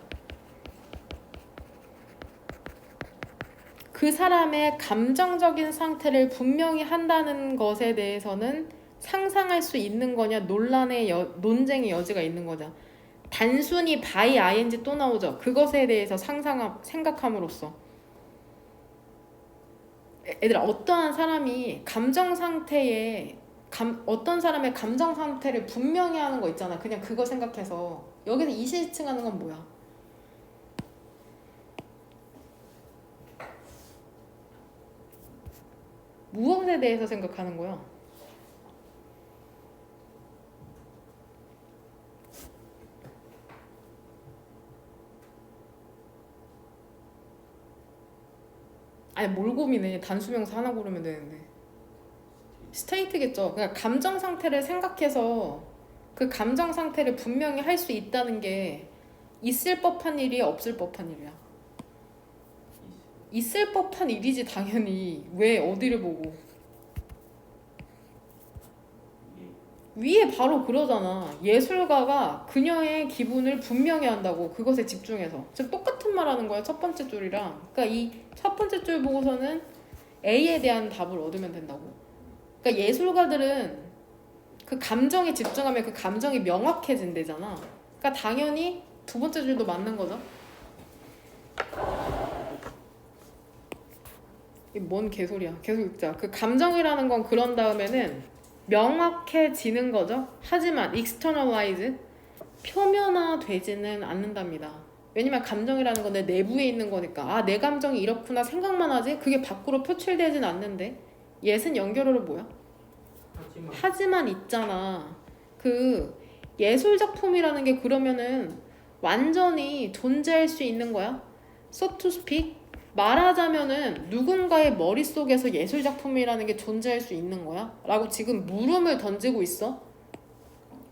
그 사람의 감정적인 상태를 분명히 한다는 것에 대해서는 상상할 수 있는 거냐 논쟁의 여지가 있는 거냐. 단순히 by ing 또 나오죠. 그것에 대해서 생각함으로써 얘들아 어떠한 사람이 감정 상태에 어떤 사람의 감정 상태를 분명히 하는 거 있잖아. 그냥 그거 생각해서 여기서 이시지층하는 건 뭐야? 무엇에 대해서 생각하는 거야? 아니 뭘 고민해. 단수명사 하나 고르면 되는데. 스테이트겠죠. 그러니까 감정 상태를 생각해서 그 감정 상태를 분명히 할 수 있다는 게 있을 법한 일이야, 없을 법한 일이야? 있을 법한 일이지 당연히. 왜 어디를 보고? 위에 바로 그러잖아. 예술가가 그녀의 기분을 분명히 한다고. 그것에 집중해서. 지금 똑같은 말 하는 거야, 첫 번째 줄이랑. 그러니까 이 첫 번째 줄 보고서는 A에 대한 답을 얻으면 된다고. 그러니까 예술가들은 그 감정에 집중하면 그 감정이 명확해진대잖아. 그러니까 당연히 두 번째 줄도 맞는 거죠. 이게 뭔 개소리야. 계속 읽자. 그 감정이라는 건 그런 다음에는 명확해지는 거죠. 하지만 externalize 표면화되지는 않는답니다. 왜냐면 감정이라는 건 내 내부에 있는 거니까. 아, 내 감정이 이렇구나 생각만 하지 그게 밖으로 표출되진 않는데. 예은 연결어로 뭐야? 하지만 있잖아. 그 예술 작품이라는 게 그러면은 완전히 존재할 수 있는 거야. So to speak. 말하자면은 누군가의 머릿속에서 예술 작품이라는 게 존재할 수 있는 거야? 라고 지금 물음을 던지고 있어.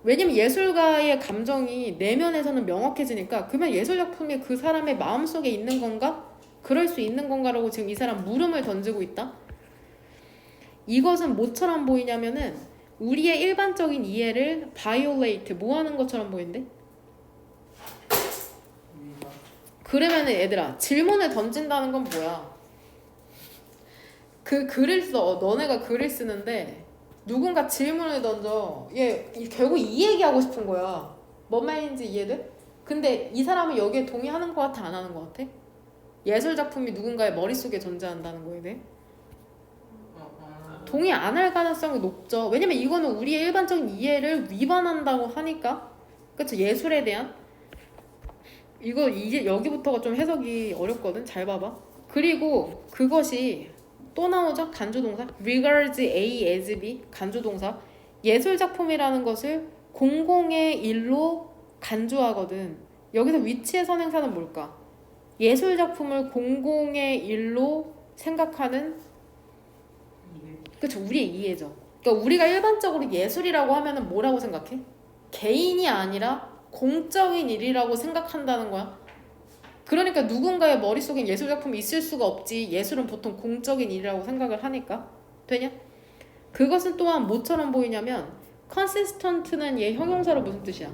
왜냐면 예술가의 감정이 내면에서는 명확해지니까 그러면 예술 작품이 그 사람의 마음속에 있는 건가? 그럴 수 있는 건가라고 지금 이 사람 물음을 던지고 있다. 이것은 뭐처럼 보이냐면은 우리의 일반적인 이해를 violate 뭐 하는 것처럼 보이는데? 그러면은 얘들아 질문을 던진다는 건 뭐야? 그 글을 써. 너네가 글을 쓰는데 누군가 질문을 던져. 얘 결국 이 얘기하고 싶은 거야. 뭔 말인지 이해돼? 근데 이 사람은 여기에 동의하는 것 같아? 안 하는 것 같아? 예술 작품이 누군가의 머릿속에 존재한다는 거에 대해? 동의 안 할 가능성이 높죠. 왜냐면 이거는 우리의 일반적인 이해를 위반한다고 하니까. 그쵸? 예술에 대한 이거 이제 여기부터가 좀 해석이 어렵거든. 잘 봐봐. 그리고 그것이 또 나오죠? 간주동사. regards A as B. 간주동사. 예술 작품이라는 것을 공공의 일로 간주하거든. 여기서 위치의 선행사는 뭘까? 예술 작품을 공공의 일로 생각하는 그쵸? 우리의 이해죠. 그러니까 우리가 일반적으로 예술이라고 하면은 뭐라고 생각해? 개인이 아니라 공적인 일이라고 생각한다는 거야. 그러니까 누군가의 머릿속엔 예술 작품이 있을 수가 없지. 예술은 보통 공적인 일이라고 생각을 하니까. 되냐? 그것은 또한 뭐처럼 보이냐면 consistent는 얘 형용사로 무슨 뜻이야?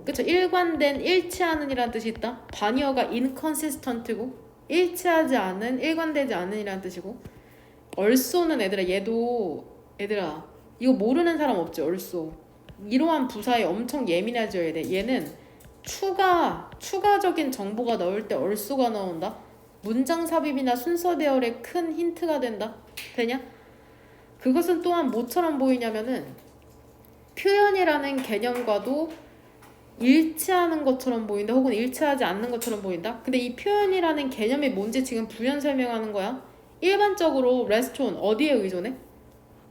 그쵸? 일관된, 일치하는 이라는 뜻이 있다. 반의어가 inconsistent고 일치하지 않은, 일관되지 않은 이라는 뜻이고 also는 얘들아 이거 모르는 사람 없지? also 이러한 부사에 엄청 예민해져야 돼. 얘는 추가적인 정보가 나올 때 also가 나온다. 문장 삽입이나 순서 대열에 큰 힌트가 된다. 되냐? 그것은 또한 뭐처럼 보이냐면은 표현이라는 개념과도 일치하는 것처럼 보인다. 혹은 일치하지 않는 것처럼 보인다. 근데 이 표현이라는 개념이 뭔지 지금 부연 설명하는 거야. 일반적으로 레스토랑 어디에 의존해?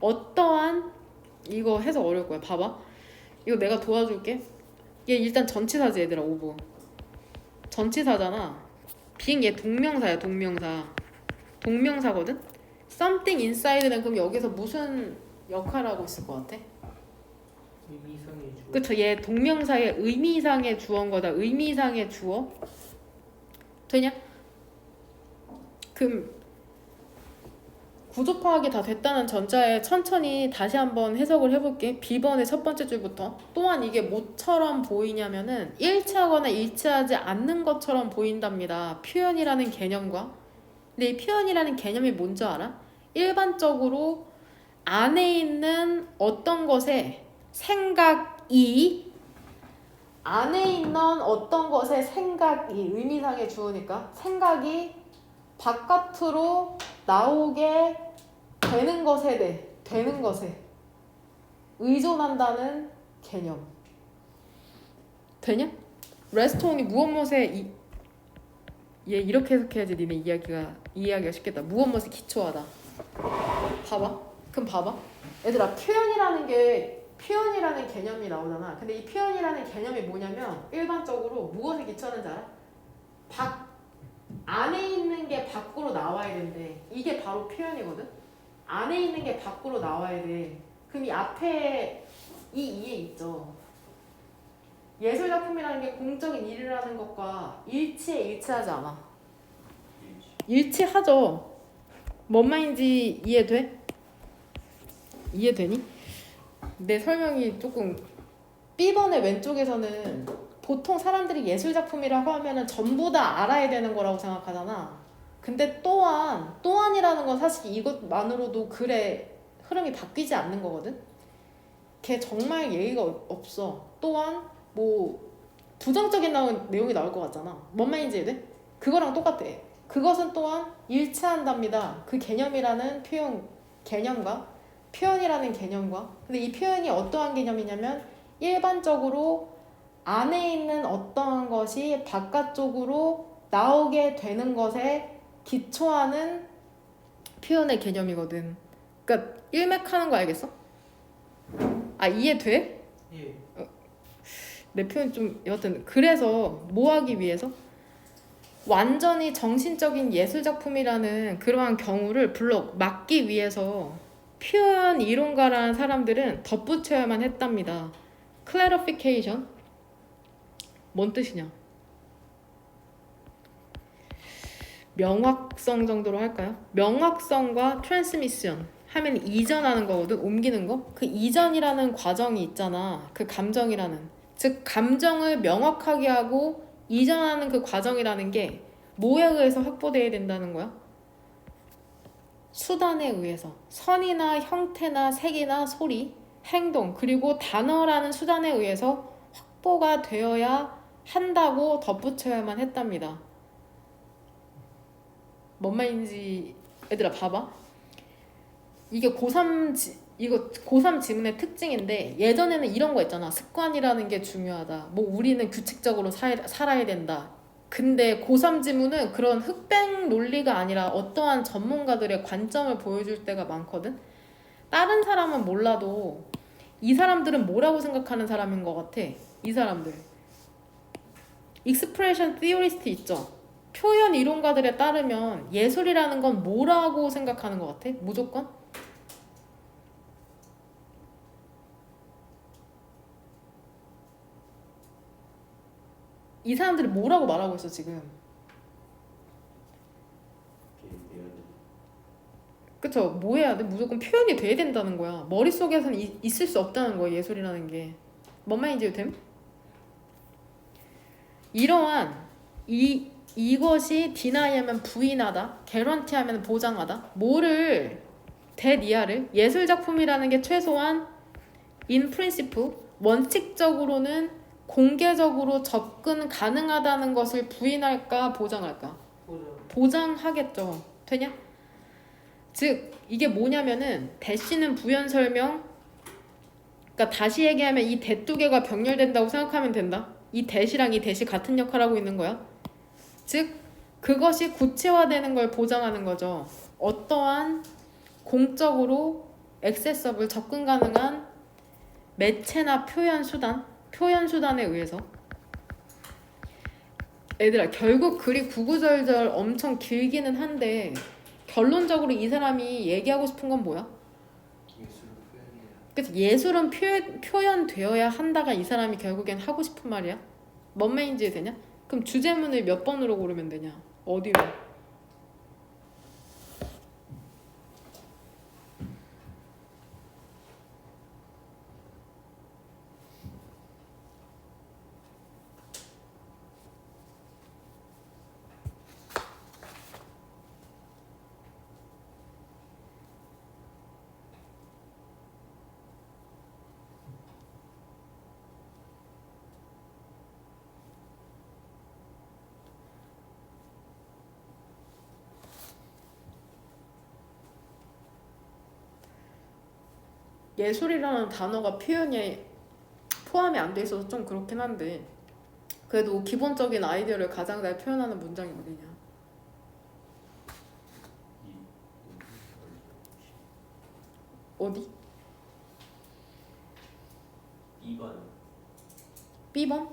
어떠한 이거 해서 어려울 거야. 봐봐. 이거 내가 도와줄게. 얘 일단 전치사지 얘들아. 오브 전치사잖아. being 얘 동명사야. 동명사거든. something inside는 그럼 여기서 무슨 역할을 하고 있을 것 같아? 의미상의 주어. 그쵸. 얘 동명사의 의미상의 주어인 거다. 의미상의 주어. 되냐? 그럼 구조 파악이 다 됐다는 전자에 천천히 다시 한번 해석을 해볼게. B번의 첫 번째 줄부터. 또한 이게 뭐처럼 보이냐면은 일치하거나 일치하지 않는 것처럼 보인답니다. 표현이라는 개념과. 근데 이 표현이라는 개념이 뭔지 알아? 일반적으로 안에 있는 어떤 것에 생각이 안에 있는 어떤 것에 생각이 의미상의 주어니까 생각이 바깥으로 나오게 되는 것에 의존한다는 개념. 되냐? 레스토랑이 무엇 무엇에 얘 이렇게 해석해야지 니네 이해하기가 쉽겠다. 무엇 무엇에 기초하다. 봐봐. 그럼 봐봐. 얘들아 표현이라는 개념이 나오잖아. 근데 이 표현이라는 개념이 뭐냐면 일반적으로 무엇에 기초하는지 알아? 안에 있는 게 밖으로 나와야 된대. 이게 바로 표현이거든. 안에 있는 게 밖으로 나와야 돼. 그럼 이 앞에 이 이해 있죠. 예술 작품이라는 게 공적인 일이라는 것과 일치하지 않아. 일치하죠. 뭔 말인지 이해돼? 이해되니? 내 설명이 조금 B번의 왼쪽에서는 보통 사람들이 예술 작품이라고 하면은 전부 다 알아야 되는 거라고 생각하잖아. 근데 또한이라는 건 사실 이것만으로도 글의 흐름이 바뀌지 않는 거거든. 걔 정말 예의가 없어. 또한 뭐 부정적인 내용이 나올 것 같잖아. 뭔 말인지 이해돼? 그거랑 똑같아. 그것은 또한 일치한답니다. 그 개념이라는 개념과 표현이라는 개념과. 근데 이 표현이 어떠한 개념이냐면 일반적으로 안에 있는 어떠한 것이 바깥쪽으로 나오게 되는 것에 기초하는 표현의 개념이거든. 그러니까 일맥하는 거 알겠어? 아, 이해돼? 예. 내 표현 좀 여하튼 그래서 뭐 하기 위해서 완전히 정신적인 예술 작품이라는 그러한 경우를 막기 위해서 표현 이론가라는 사람들은 덧붙여야만 했답니다. clarification 뭔 뜻이냐? 명확성 정도로 할까요? 명확성과 transmission 하면 이전하는 거거든. 옮기는 거. 그 이전이라는 과정이 있잖아. 그 감정이라는. 즉 감정을 명확하게 하고 이전하는 그 과정이라는 게 뭐에 의해서 확보되어야 된다는 거야? 수단에 의해서. 선이나 형태나 색이나 소리, 행동, 그리고 단어라는 수단에 의해서 확보가 되어야 한다고 덧붙여야만 했답니다. 뭔 말인지 얘들아 봐봐. 이게 고3 지문의 특징인데 예전에는 이런 거 있잖아. 습관이라는 게 중요하다. 뭐 우리는 규칙적으로 살아야 된다. 근데 고3 지문은 그런 흑백 논리가 아니라 어떠한 전문가들의 관점을 보여줄 때가 많거든. 다른 사람은 몰라도 이 사람들은 뭐라고 생각하는 사람인 것 같아. 이 사람들. 익스프레션 티어리스트 있죠. 표현 이론가들에 따르면 예술이라는 건 뭐라고 생각하는 것 같아? 무조건? 이 사람들이 뭐라고 말하고 있어 지금? 그쵸? 뭐 해야 돼? 무조건 표현이 돼야 된다는 거야. 머릿속에서는 있을 수 없다는 거야 예술이라는 게. 뭔 말인지 됨? 이러한 이것이 디나이하면 부인하다, 개런티하면 보장하다. 뭐를 대니아를 예술 작품이라는 게 최소한 in principle 원칙적으로는 공개적으로 접근 가능하다는 것을 부인할까 보장할까? 보장하겠죠. 되냐? 즉 이게 뭐냐면은 대시는 부연 설명. 그러니까 다시 얘기하면 이 대 두 개가 병렬된다고 생각하면 된다. 이 대시랑 이 대시 같은 역할을 하고 있는 거야. 즉 그것이 구체화되는 걸 보장하는 거죠. 어떠한 공적으로 액세서블 접근 가능한 매체나 표현 수단에 의해서. 얘들아 결국 글이 구구절절 엄청 길기는 한데 결론적으로 이 사람이 얘기하고 싶은 건 뭐야? 예술 표현이야. 그치? 예술은 표현되어야 한다가 이 사람이 결국엔 하고 싶은 말이야. 뭔 말인지 되냐? 그럼 주제문을 몇 번으로 고르면 되냐? 어디로? 예술이라는 단어가 표현에 포함이 안 돼 있어서 좀 그렇긴 한데 그래도 기본적인 아이디어를 가장 잘 표현하는 문장이 어디냐? 어디? 2번 B번?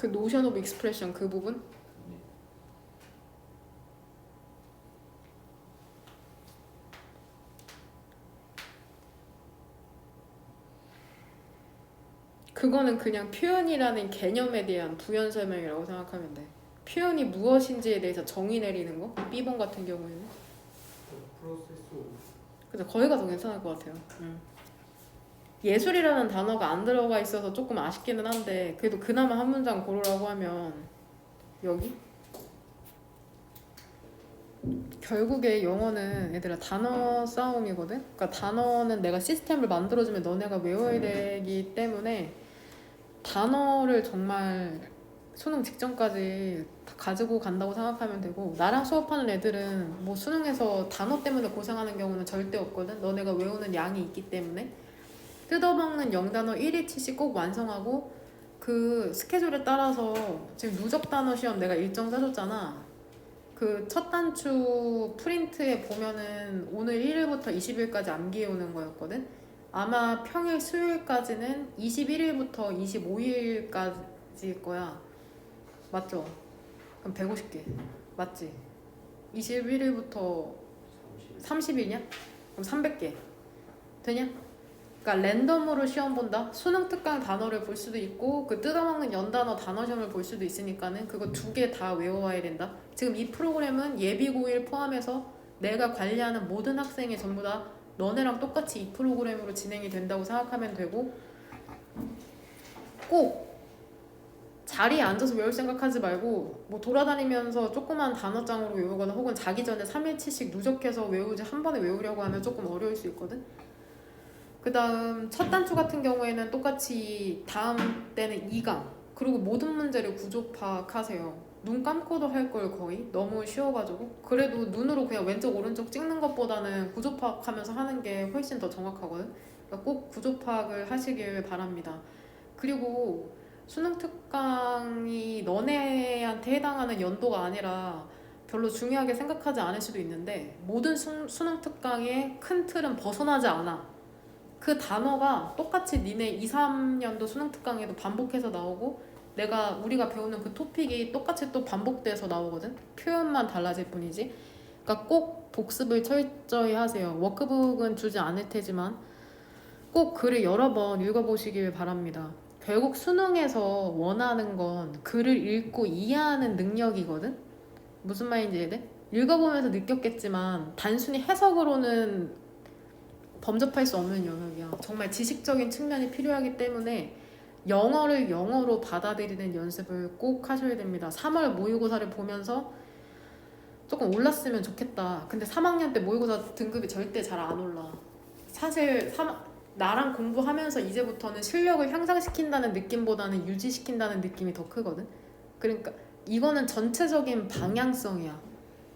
그 노션 오브 익스프레션 그 부분? 네. 그거는 그냥 표현이라는 개념에 대한 부연 설명이라고 생각하면 돼. 표현이 무엇인지에 대해서 정의 내리는 거? B번 같은 경우에는. 프로세스 오브 그래서 거기가 더 괜찮을 것 같아요. 예술이라는 단어가 안 들어가 있어서 조금 아쉽기는 한데 그래도 그나마 한 문장 고르라고 하면 여기? 결국에 영어는 얘들아 단어 싸움이거든? 그러니까 단어는 내가 시스템을 만들어주면 너네가 외워야 되기 때문에 단어를 정말 수능 직전까지 다 가지고 간다고 생각하면 되고 나랑 수업하는 애들은 뭐 수능에서 단어 때문에 고생하는 경우는 절대 없거든. 너네가 외우는 양이 있기 때문에 뜯어먹는 영단어 1일치씩 꼭 완성하고 그 스케줄에 따라서 지금 누적 단어 시험 내가 일정 짜줬잖아. 그 첫 단추 프린트에 보면은 오늘 1일부터 20일까지 암기해 오는 거였거든. 아마 평일 수요일까지는 21일부터 25일까지일 거야. 맞죠? 그럼 150개 맞지? 21일부터 30일이냐? 그럼 300개 되냐? 그러니까 랜덤으로 시험 본다? 수능 특강 단어를 볼 수도 있고 그 뜯어먹는 연단어 단어 시험을 볼 수도 있으니까는 그거 2개 다 외워와야 된다. 지금 이 프로그램은 예비고일 포함해서 내가 관리하는 모든 학생이 전부 다 너네랑 똑같이 이 프로그램으로 진행이 된다고 생각하면 되고 꼭 자리에 앉아서 외울 생각하지 말고 뭐 돌아다니면서 조그만 단어장으로 외우거나 혹은 자기 전에 3일치씩 누적해서 외우지 한 번에 외우려고 하면 조금 어려울 수 있거든. 그 다음 첫 단추 같은 경우에는 똑같이 다음 때는 2강 그리고 모든 문제를 구조 파악하세요. 눈 감고도 할 걸 거의 너무 쉬워가지고 그래도 눈으로 그냥 왼쪽 오른쪽 찍는 것보다는 구조 파악하면서 하는 게 훨씬 더 정확하거든. 그러니까 꼭 구조 파악을 하시길 바랍니다. 그리고 수능 특강이 너네한테 해당하는 연도가 아니라 별로 중요하게 생각하지 않을 수도 있는데 모든 수능 특강의 큰 틀은 벗어나지 않아. 그 단어가 똑같이 니네 2, 3년도 수능 특강에도 반복해서 나오고 우리가 배우는 그 토픽이 똑같이 또 반복돼서 나오거든. 표현만 달라질 뿐이지. 그러니까 꼭 복습을 철저히 하세요. 워크북은 주지 않을 테지만 꼭 글을 여러 번 읽어보시길 바랍니다. 결국 수능에서 원하는 건 글을 읽고 이해하는 능력이거든. 무슨 말인지 이해돼? 읽어보면서 느꼈겠지만 단순히 해석으로는 범접할 수 없는 영역이야. 정말 지식적인 측면이 필요하기 때문에 영어를 영어로 받아들이는 연습을 꼭 하셔야 됩니다. 3월 모의고사를 보면서 조금 올랐으면 좋겠다. 근데 3학년 때 모의고사 등급이 절대 잘 안 올라. 사실 나랑 공부하면서 이제부터는 실력을 향상시킨다는 느낌보다는 유지시킨다는 느낌이 더 크거든. 그러니까 이거는 전체적인 방향성이야.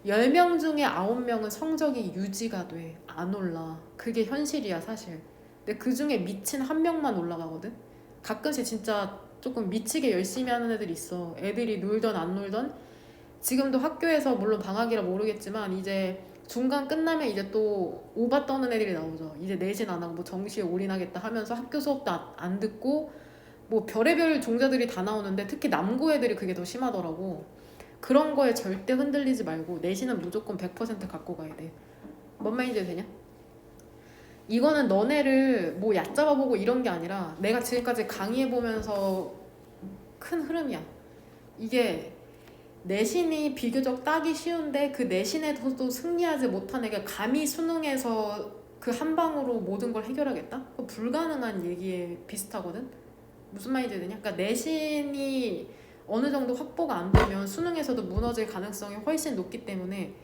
10명 중에 9명은 성적이 유지가 돼. 안 올라. 그게 현실이야 사실. 근데 그중에 미친 1명만 올라가거든. 가끔씩 진짜 조금 미치게 열심히 하는 애들 있어. 애들이 놀던 안 놀던 지금도 학교에서 물론 방학이라 모르겠지만 이제 중간 끝나면 이제 또 오바 떠는 애들이 나오죠. 이제 내신 안 하고 뭐 정시에 올인하겠다 하면서 학교 수업도 안 듣고 뭐 별의별 종자들이 다 나오는데 특히 남고 애들이 그게 더 심하더라고. 그런 거에 절대 흔들리지 말고 내신은 무조건 100% 갖고 가야 돼. 뭔 말인지 되냐? 이거는 너네를 뭐 얕잡아보고 이런 게 아니라 내가 지금까지 강의해보면서 큰 흐름이야. 이게 내신이 비교적 따기 쉬운데 그 내신에서도 승리하지 못한 애가 감히 수능에서 그 한 방으로 모든 걸 해결하겠다? 그거 불가능한 얘기에 비슷하거든? 무슨 말인지 되냐? 그러니까 내신이 어느 정도 확보가 안 되면 수능에서도 무너질 가능성이 훨씬 높기 때문에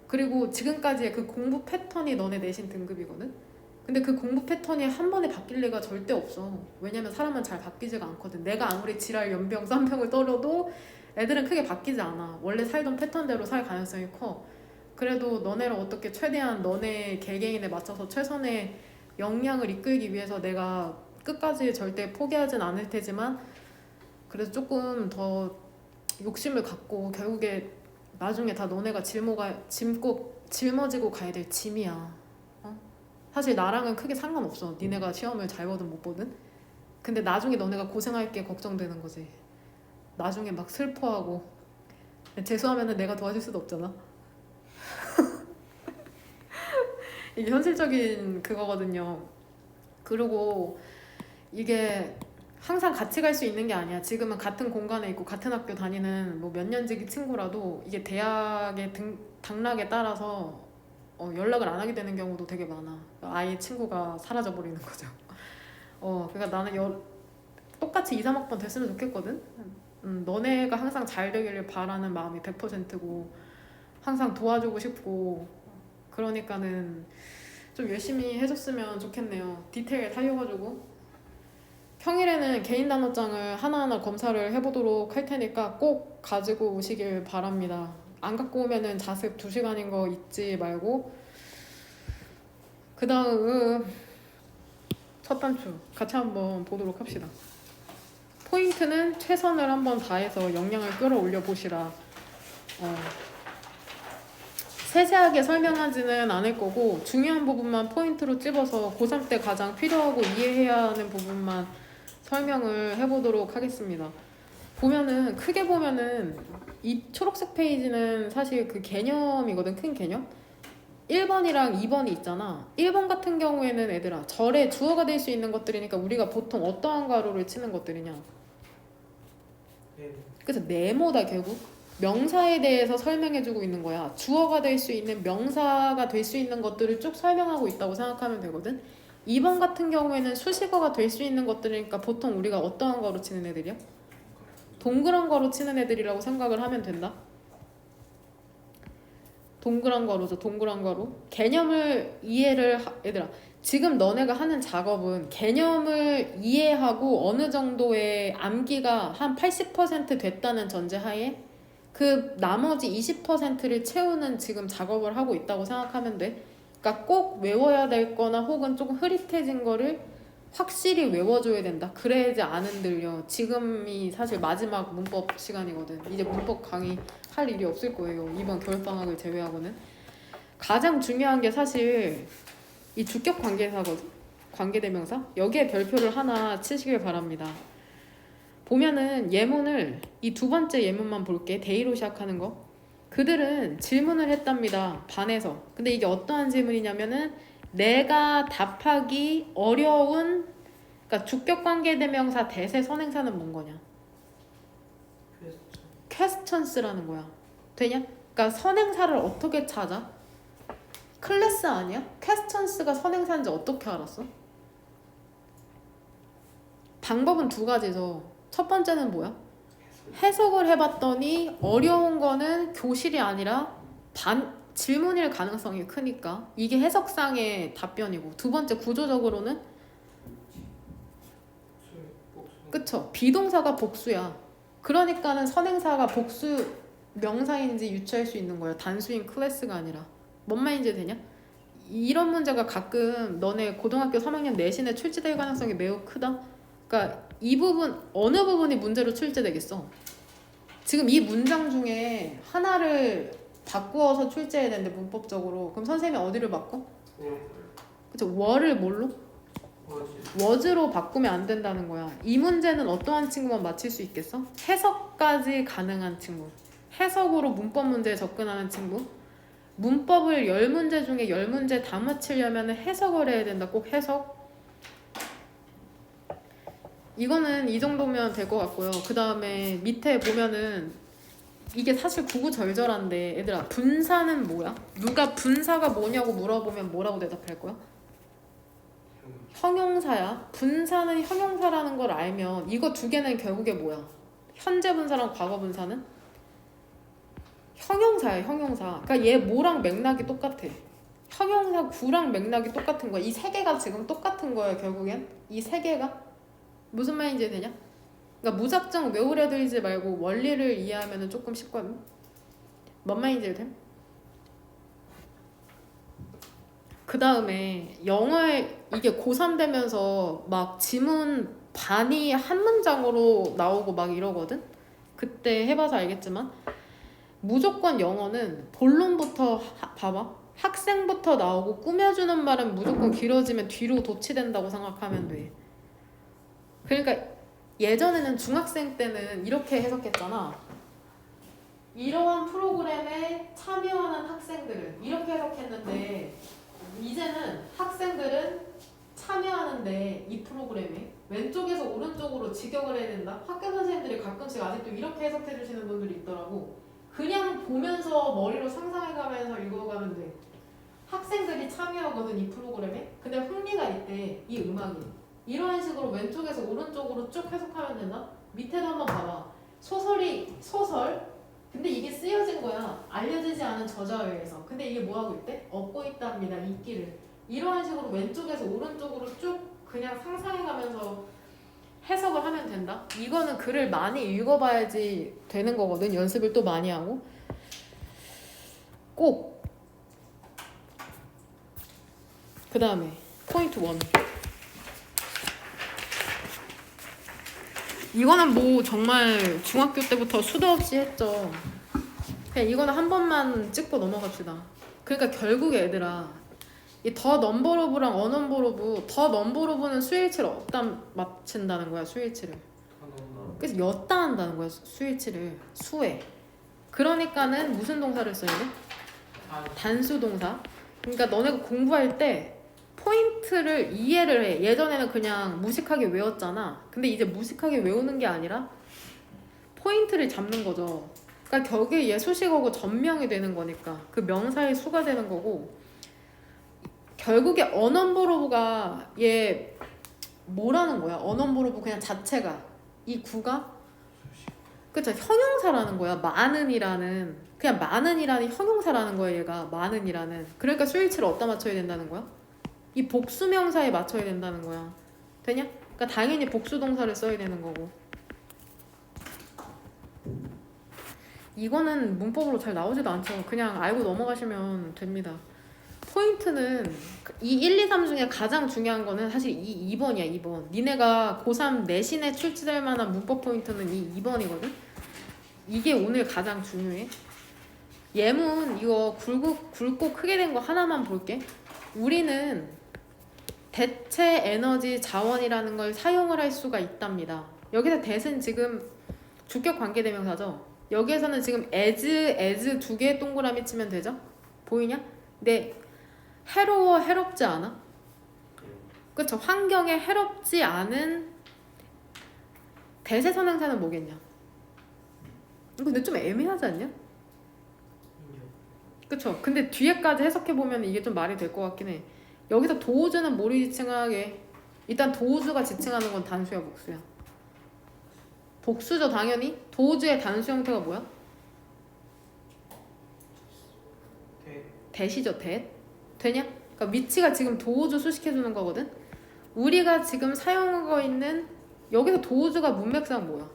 그리고 지금까지의 그 공부 패턴이 너네 내신 등급이거든? 근데 그 공부 패턴이 한 번에 바뀔 리가 절대 없어. 왜냐면 사람은 잘 바뀌지가 않거든. 내가 아무리 지랄, 연병, 쌍병을 떨어도 애들은 크게 바뀌지 않아. 원래 살던 패턴대로 살 가능성이 커. 그래도 너네를 어떻게 최대한 너네 개개인에 맞춰서 최선의 역량을 이끌기 위해서 내가 끝까지 절대 포기하진 않을 테지만 그래서 조금 더 욕심을 갖고 결국에 나중에 다 너네가 짊어지고 가야 될 짐이야. 사실 나랑은 크게 상관없어. 니네가 시험을 잘 보든 못 보든. 근데 나중에 너네가 고생할 게 걱정되는 거지. 나중에 막 슬퍼하고. 재수하면은 내가 도와줄 수도 없잖아. 이게 현실적인 그거거든요. 그리고 이게 항상 같이 갈 수 있는 게 아니야. 지금은 같은 공간에 있고 같은 학교 다니는 뭐 몇 년지기 친구라도 이게 대학의 당락에 따라서 연락을 안 하게 되는 경우도 되게 많아. 아예 친구가 사라져 버리는 거죠. 그러니까 나는 똑같이 2, 3학번 됐으면 좋겠거든. 너네가 항상 잘 되기를 바라는 마음이 100%고 항상 도와주고 싶고 그러니까는 좀 열심히 해줬으면 좋겠네요. 디테일 살려가지고 평일에는 개인 단어장을 하나하나 검사를 해보도록 할 테니까 꼭 가지고 오시길 바랍니다. 안 갖고 오면은 자습 2시간인 거 잊지 말고. 그 다음 첫 단추 같이 한번 보도록 합시다. 포인트는 최선을 한번 다해서 역량을 끌어올려 보시라. 세세하게 설명하지는 않을 거고 중요한 부분만 포인트로 찝어서 고3 때 가장 필요하고 이해해야 하는 부분만 설명을 해보도록 하겠습니다. 보면은 크게 보면은 이 초록색 페이지는 사실 그 개념이거든. 큰 개념. 1번이랑 2번이 있잖아. 1번 같은 경우에는 얘들아 절에 주어가 될 수 있는 것들이니까 우리가 보통 어떠한 가로를 치는 것들이냐. 그래서 네모다. 결국 명사에 대해서 설명해주고 있는 거야. 주어가 될 수 있는 명사가 될 수 있는 것들을 쭉 설명하고 있다고 생각하면 되거든. 2번 같은 경우에는 수식어가 될 수 있는 것들이니까 보통 우리가 어떠한 가로 치는 애들이야? 동그란 가로 치는 애들이라고 생각을 하면 된다. 동그란 가로죠. 동그란 가로. 개념을 이해를 얘들아 지금 너네가 하는 작업은 개념을 이해하고 어느 정도의 암기가 한 80% 됐다는 전제하에 그 나머지 20%를 채우는 지금 작업을 하고 있다고 생각하면 돼. 그러니까 꼭 외워야 될 거나 혹은 조금 흐릿해진 거를 확실히 외워줘야 된다. 그래야지 안 흔들려. 지금이 사실 마지막 문법 시간이거든. 이제 문법 강의 할 일이 없을 거예요. 이번 겨울방학을 제외하고는. 가장 중요한 게 사실 이 주격 관계사거든. 관계대명사. 여기에 별표를 하나 치시길 바랍니다. 보면은 예문을 이 두 번째 예문만 볼게. 데이로 시작하는 거. 그들은 질문을 했답니다. 반에서. 근데 이게 어떠한 질문이냐면은 내가 답하기 어려운, 그러니까 주격관계대명사 대세 선행사는 뭔 거냐? 퀘스천스라는 거야. 되냐? 그러니까 선행사를 어떻게 찾아? 클래스 아니야? 퀘스천스가 선행사인지 어떻게 알았어? 방법은 두 가지죠. 첫 번째는 뭐야? 해석을 해봤더니 어려운 거는 교실이 아니라 질문일 가능성이 크니까 이게 해석상의 답변이고, 두 번째 구조적으로는 그쵸? 비동사가 복수야. 그러니까는 선행사가 복수 명사인지 유추할 수 있는 거야. 단수인 클래스가 아니라. 뭔 말인지 되냐? 이런 문제가 가끔 너네 고등학교 3학년 내신에 출제될 가능성이 매우 크다. 그러니까 이 부분 어느 부분이 문제로 출제되겠어? 지금 이 문장 중에 하나를 바꾸어서 출제해야 되는데 문법적으로. 그럼 선생님이 어디를 바꿔? 그쵸? were 뭘로? was로 바꾸면 안 된다는 거야. 이 문제는 어떠한 친구만 맞힐 수 있겠어? 해석까지 가능한 친구. 해석으로 문법 문제에 접근하는 친구. 문법을 10문제 중에 10문제 다 맞히려면 해석을 해야 된다. 꼭 해석. 이거는 이 정도면 될 것 같고요. 그 다음에 밑에 보면은 이게 사실 구구절절한데 얘들아 분사는 뭐야? 누가 분사가 뭐냐고 물어보면 뭐라고 대답할 거야? 형용사야. 분사는 형용사라는 걸 알면 이거 두 개는 결국에 뭐야? 현재 분사랑 과거 분사는? 형용사야. 형용사. 그러니까 얘 뭐랑 맥락이 똑같아. 형용사 구랑 맥락이 똑같은 거야. 이 세 개가 지금 똑같은 거야. 결국엔 이 세 개가. 무슨 말인지 되냐? 그러니까 무작정 외우려 들지 말고 원리를 이해하면 조금 쉽거든. 뭔 말인지 돼? 그 다음에 영어에 이게 고3 되면서 막 지문 반이 한 문장으로 나오고 막 이러거든? 그때 해봐서 알겠지만 무조건 영어는 본론부터 봐봐. 학생부터 나오고 꾸며주는 말은 무조건 길어지면 뒤로 도치된다고 생각하면 돼. 그러니까 예전에는 중학생 때는 이렇게 해석했잖아. 이러한 프로그램에 참여하는 학생들은 이렇게 해석했는데 이제는 학생들은 참여하는데 이 프로그램에 왼쪽에서 오른쪽으로 직역을 해야 된다. 학교 선생님들이 가끔씩 아직도 이렇게 해석해 주시는 분들이 있더라고. 그냥 보면서 머리로 상상해가면서 읽어가면 돼. 학생들이 참여하거든 이 프로그램에. 근데 흥미가 있대 이 음악이. 이런 식으로 왼쪽에서 오른쪽으로 쭉 해석하면 된다. 밑에도 한번 봐봐. 소설. 근데 이게 쓰여진 거야. 알려지지 않은 저자에 의해서. 근데 이게 뭐하고 있대? 얻고 있답니다. 인기를. 이러한 식으로 왼쪽에서 오른쪽으로 쭉 그냥 상상해가면서 해석을 하면 된다. 이거는 글을 많이 읽어봐야지 되는 거거든. 연습을 또 많이 하고. 꼭. 그 다음에 포인트 1. 이거는 뭐 정말 중학교 때부터 수도 없이 했죠. 그냥 이거는 한 번만 찍고 넘어갑시다. 그러니까 결국에 얘들아 이 더 넘버로브랑 어넘버로브 더 넘버로브는 수일치를 어디다 맞춘다는 거야. 수일치를. 그래서 엿다 한다는 거야. 수일치를 수에. 그러니까는 무슨 동사를 써야 돼? 단수 동사. 그러니까 너네가 공부할 때 포인트를 이해를 해. 예전에는 그냥 무식하게 외웠잖아. 근데 이제 무식하게 외우는 게 아니라 포인트를 잡는 거죠. 그러니까 결국에 얘 수식어고 전명이 되는 거니까 그 명사의 수가 되는 거고 결국에 어넘버로브가 얘 뭐라는 거야? 어넘버로브 그냥 자체가 이 구가 그쵸 형용사라는 거야. 많은이라는 그냥 많은이라는 형용사라는 거야. 얘가 많은이라는. 그러니까 수일치를 어디다 맞춰야 된다는 거야? 이 복수명사에 맞춰야 된다는 거야. 되냐? 그러니까 당연히 복수동사를 써야 되는 거고. 이거는 문법으로 잘 나오지도 않죠. 그냥 알고 넘어가시면 됩니다. 포인트는 이 1, 2, 3 중에 가장 중요한 거는 사실 이 2번이야. 2번. 니네가 고3 내신에 출제될 만한 문법 포인트는 이 2번이거든. 이게 오늘 가장 중요해. 예문 이거 굵고 크게 된 거 하나만 볼게. 우리는 대체 에너지 자원이라는 걸 사용을 할 수가 있답니다. 여기서 대는 지금 주격 관계대명사죠. 여기에서는 지금 as 두 개의 동그라미 치면 되죠? 보이냐? 근데 해롭지 않아? 그쵸? 환경에 해롭지 않은 대세선행사는 뭐겠냐? 이거 근데 좀 애매하지 않냐? 그쵸? 근데 뒤에까지 해석해보면 이게 좀 말이 될 것 같긴 해. 여기서 도우주는 뭐를 지칭하게? 일단 도우주가 지칭하는 건 단수야 복수야? 복수죠 당연히. 도우주의 단수 형태가 뭐야? 대시죠 대. 되냐? 그러니까 위치가 지금 도우주 수식해주는 거거든. 우리가 지금 사용하고 있는 여기서 도우주가 문맥상 뭐야?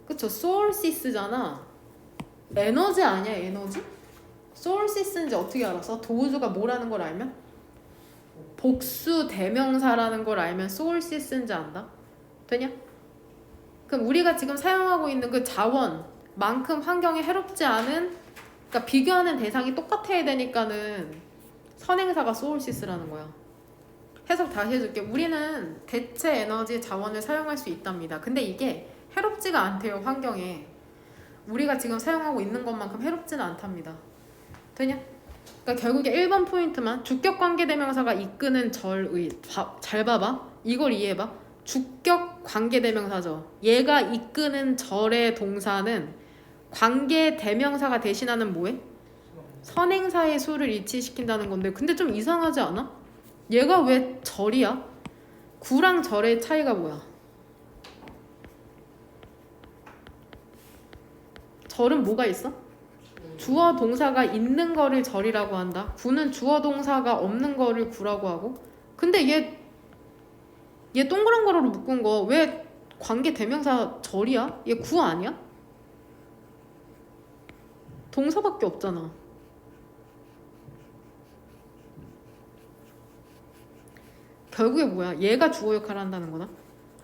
그쵸? sources잖아. 에너지 아니야 에너지? sources인지 어떻게 알았어? 도우주가 뭐라는 걸 알면? 복수 대명사라는 걸 알면 sources인지 안다? 되냐? 그럼 우리가 지금 사용하고 있는 그 자원만큼 환경에 해롭지 않은 그러니까 비교하는 대상이 똑같아야 되니까는 선행사가 sources라는 거야. 해석 다시 해줄게. 우리는 대체 에너지 자원을 사용할 수 있답니다. 근데 이게 해롭지가 않대요. 환경에. 우리가 지금 사용하고 있는 것만큼 해롭지는 않답니다. 되냐? 그러니까 결국에 1번 포인트만 주격 관계대명사가 이끄는 절의. 잘 봐봐. 이걸 이해해봐. 주격 관계대명사죠. 얘가 이끄는 절의 동사는 관계대명사가 대신하는 뭐해? 선행사의 수를 일치시킨다는 건데 근데 좀 이상하지 않아? 얘가 왜 절이야? 구랑 절의 차이가 뭐야? 절은 뭐가 있어? 주어 동사가 있는 거를 절이라고 한다. 구는 주어 동사가 없는 거를 구라고 하고. 근데 얘 동그란 거로 묶은 거 왜 관계 대명사 절이야? 얘 구 아니야? 동사밖에 없잖아. 결국에 뭐야? 얘가 주어 역할을 한다는 거다.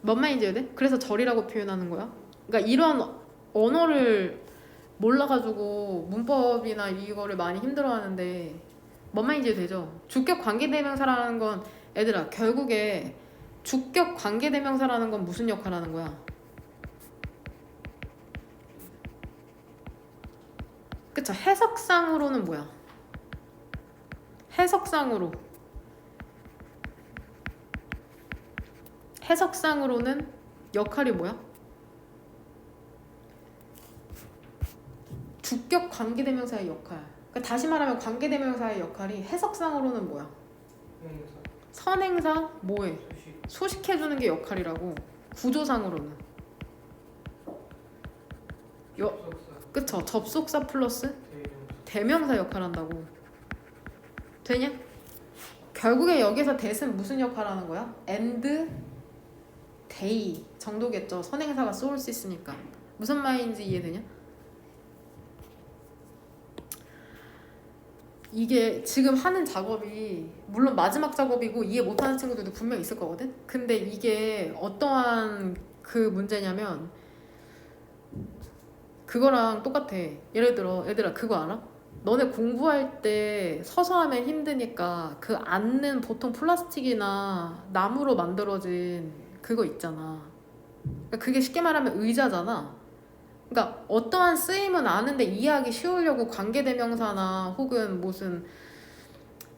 뭔 말인지 해야 돼? 그래서 절이라고 표현하는 거야. 그러니까 이런 언어를 몰라가지고 문법이나 이거를 많이 힘들어하는데 뭔 말인지 되죠? 주격 관계대명사라는 건 애들아 결국에 주격 관계대명사라는 건 무슨 역할 하는 거야? 그쵸? 해석상으로는 뭐야? 해석상으로는 역할이 뭐야? 주격 관계대명사의 역할. 그러니까 다시 말하면 관계대명사의 역할이 해석상으로는 뭐야? 형용사. 선행사 뭐해? 수식. 소식해주는 게 역할이라고. 구조상으로는. 접속사. 그쵸? 접속사 플러스 대명사. 대명사 역할 한다고. 되냐? 결국에 여기서 that은 무슨 역할 하는 거야? and, they 정도겠죠. 선행사가 쏠 수 있으니까. 무슨 말인지 이해되냐? 이게 지금 하는 작업이 물론 마지막 작업이고 이해 못하는 친구들도 분명 있을 거거든? 근데 이게 어떠한 그 문제냐면 그거랑 똑같아. 예를 들어 얘들아 그거 알아? 너네 공부할 때 서서 하면 힘드니까 그 앉는 보통 플라스틱이나 나무로 만들어진 그거 있잖아. 그러니까 그게 쉽게 말하면 의자잖아. 그러니까 어떠한 쓰임은 아는데 이해하기 쉬우려고 관계대명사나 혹은 무슨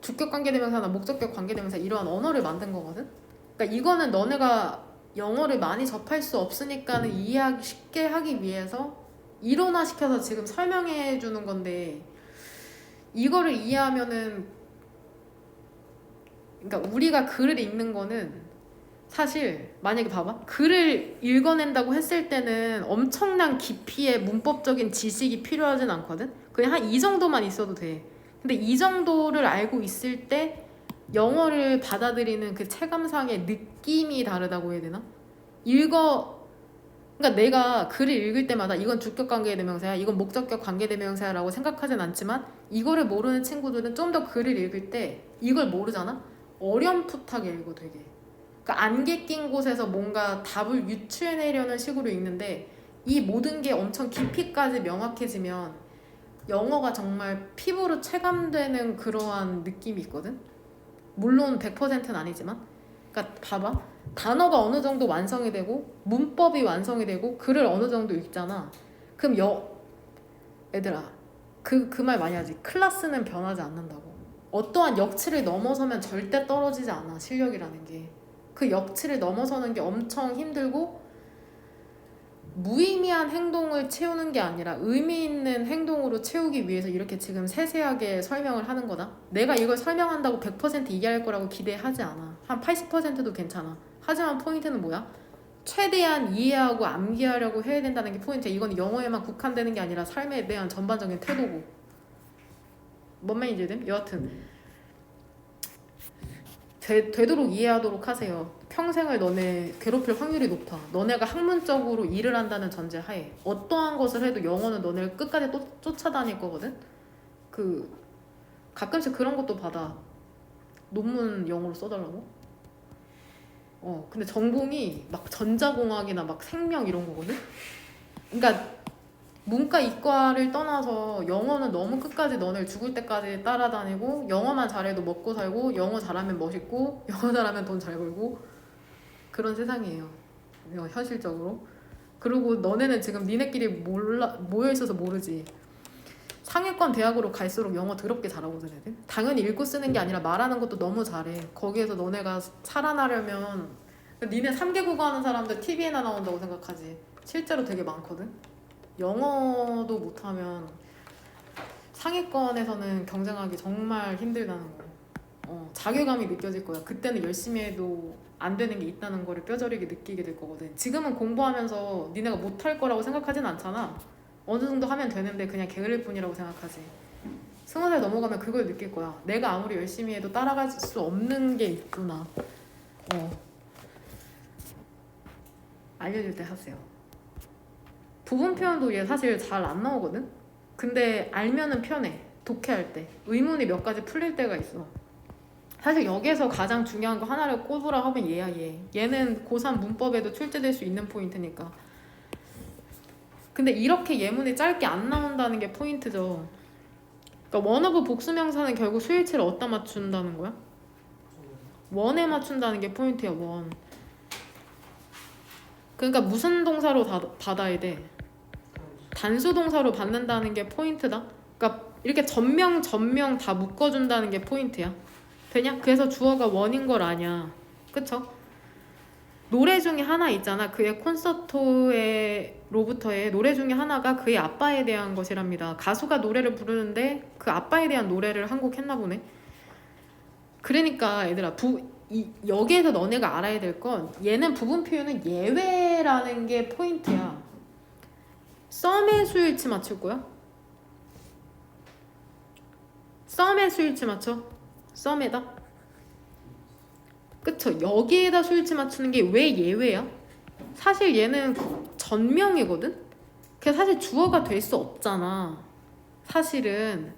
주격 관계대명사나 목적격 관계대명사 이러한 언어를 만든 거거든. 그러니까 이거는 너네가 영어를 많이 접할 수 없으니까는 이해하기 쉽게 하기 위해서 이론화시켜서 지금 설명해 주는 건데 이거를 이해하면은 그러니까 우리가 글을 읽는 거는 사실 만약에 봐봐 글을 읽어낸다고 했을 때는 엄청난 깊이의 문법적인 지식이 필요하진 않거든. 그냥 한 이 정도만 있어도 돼. 근데 이 정도를 알고 있을 때 영어를 받아들이는 그 체감상의 느낌이 다르다고 해야 되나? 그러니까 내가 글을 읽을 때마다 이건 주격 관계대명사야, 이건 목적격 관계대명사야라고 생각하진 않지만 이거를 모르는 친구들은 좀 더 글을 읽을 때 이걸 모르잖아? 어렴풋하게 읽어 되게. 그러니까 안개 낀 곳에서 뭔가 답을 유추해내려는 식으로 읽는데 이 모든 게 엄청 깊이까지 명확해지면 영어가 정말 피부로 체감되는 그러한 느낌이 있거든? 물론 100%는 아니지만 그러니까 봐봐 단어가 어느 정도 완성이 되고 문법이 완성이 되고 글을 어느 정도 읽잖아. 그럼 얘들아 그 말 많이 하지. 클래스는 변하지 않는다고. 어떠한 역치를 넘어서면 절대 떨어지지 않아 실력이라는 게. 그 역치를 넘어서는 게 엄청 힘들고 무의미한 행동을 채우는 게 아니라 의미 있는 행동으로 채우기 위해서 이렇게 지금 세세하게 설명을 하는 거다. 내가 이걸 설명한다고 100% 이해할 거라고 기대하지 않아. 한 80%도 괜찮아. 하지만 포인트는 뭐야? 최대한 이해하고 암기하려고 해야 된다는 게 포인트야. 이건 영어에만 국한되는 게 아니라 삶에 대한 전반적인 태도고. 뭔 말인지 됨? 여하튼 되도록 이해하도록 하세요. 평생을 너네 괴롭힐 확률이 높아. 너네가 학문적으로 일을 한다는 전제 하에 어떠한 것을 해도 영어는 너네를 끝까지 쫓아다닐 거거든. 가끔씩 그런 것도 받아. 논문 영어로 써달라고. 근데 전공이 막 전자공학이나 막 생명 이런 거거든. 그러니까 문과 이과를 떠나서 영어는 너무 끝까지 너네를 죽을 때까지 따라다니고 영어만 잘해도 먹고 살고 영어 잘하면 멋있고 영어 잘하면 돈 잘 벌고 그런 세상이에요. 현실적으로. 그리고 너네는 지금 니네끼리 모여있어서 모르지. 상위권 대학으로 갈수록 영어 더럽게 잘하거든 애들. 당연히 읽고 쓰는 게 아니라 말하는 것도 너무 잘해. 거기에서 너네가 살아나려면 니네 3개 국어 하는 사람들 TV에나 나온다고 생각하지. 실제로 되게 많거든. 영어도 못하면 상위권에서는 경쟁하기 정말 힘들다는 거. 자괴감이 느껴질 거야. 그때는 열심히 해도 안 되는 게 있다는 거를 뼈저리게 느끼게 될 거거든. 지금은 공부하면서 니네가 못할 거라고 생각하진 않잖아. 어느 정도 하면 되는데 그냥 게으를 뿐이라고 생각하지. 20살 넘어가면 그걸 느낄 거야. 내가 아무리 열심히 해도 따라갈 수 없는 게 있구나. 알려줄 때 하세요. 부분 표현도 얘 사실 잘 안 나오거든? 근데 알면은 편해. 독해할 때. 의문이 몇 가지 풀릴 때가 있어. 사실 여기에서 가장 중요한 거 하나를 꼽으라 하면 얘야 얘. 얘는 고3 문법에도 출제될 수 있는 포인트니까. 근데 이렇게 예문이 짧게 안 나온다는 게 포인트죠. 그러니까 원어브 복수명사는 결국 수일치를 어디다 맞춘다는 거야? 원에 맞춘다는 게 포인트야. 원. 그러니까 무슨 동사로 받아야 돼? 단수 동사로 받는다는 게 포인트다. 그러니까 이렇게 전명 다 묶어준다는 게 포인트야. 되냐? 그래서 주어가 원인 걸 아냐. 그쵸? 노래 중에 하나 있잖아. 그의 콘서트로부터의 노래 중에 하나가 그의 아빠에 대한 것이랍니다. 가수가 노래를 부르는데 그 아빠에 대한 노래를 한 곡 했나 보네. 그러니까 얘들아 여기에서 너네가 알아야 될 건 얘는 부분 표현은 예외라는 게 포인트야. 썸의 수일치 맞출 거야? 썸의 수일치 맞춰? 썸에다? 그쵸? 여기에다 수일치 맞추는 게 왜 예외야? 사실 얘는 전명이거든? 그게 사실 주어가 될 수 없잖아. 사실은.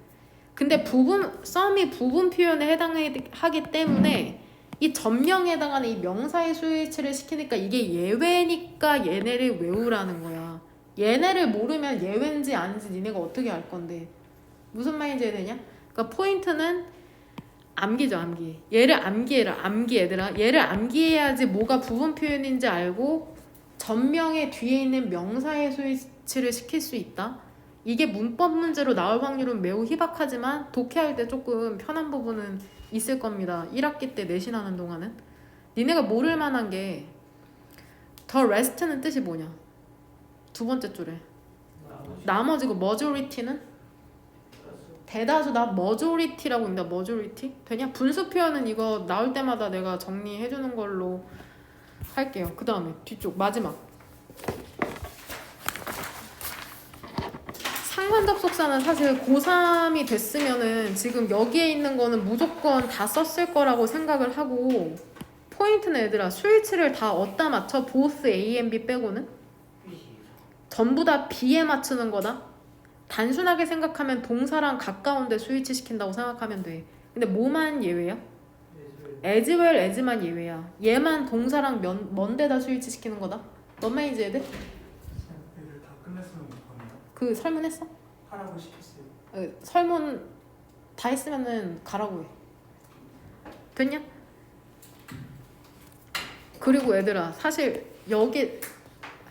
근데 썸이 부분 표현에 해당하기 때문에 이 전명에 해당하는 이 명사의 수일치를 시키니까 이게 예외니까 얘네를 외우라는 거야. 얘네를 모르면 예외인지 아닌지 니네가 어떻게 알 건데. 무슨 말인지 이해되냐? 그러니까 포인트는 암기죠, 암기. 얘를 암기해라, 암기 얘들아. 얘를 암기해야지 뭐가 부분 표현인지 알고 전명의 뒤에 있는 명사의 수일치를 시킬 수 있다. 이게 문법 문제로 나올 확률은 매우 희박하지만 독해할 때 조금 편한 부분은 있을 겁니다. 1학기 때 내신하는 동안은. 니네가 모를 만한 게 the rest는 뜻이 뭐냐? 두 번째 줄에. 나머지고 majority는? 대다수다. majority라고 있는다. majority? 되냐? 분수 표현은 이거 나올 때마다 내가 정리해주는 걸로 할게요. 그 다음에 뒤쪽 마지막. 상관 접속사는 사실 고3이 됐으면은 지금 여기에 있는 거는 무조건 다 썼을 거라고 생각을 하고 포인트는 얘들아 수일치를 다 어디다 맞춰? both A and B 빼고는? 전부 다 B에 맞추는 거다. 단순하게 생각하면 동사랑 가까운데 수일치 시킨다고 생각하면 돼. 근데 뭐만 예외야? as well as만 예외야. 얘만 동사랑 먼 데다 수일치 시키는 거다. 뭔 말인지 얘들? 애들 다 끝냈으면 못합니다. 그 설문했어? 하라고 시켰어요. 설문 다 했으면은 가라고 해. 됐냐? 그리고 얘들아 사실 여기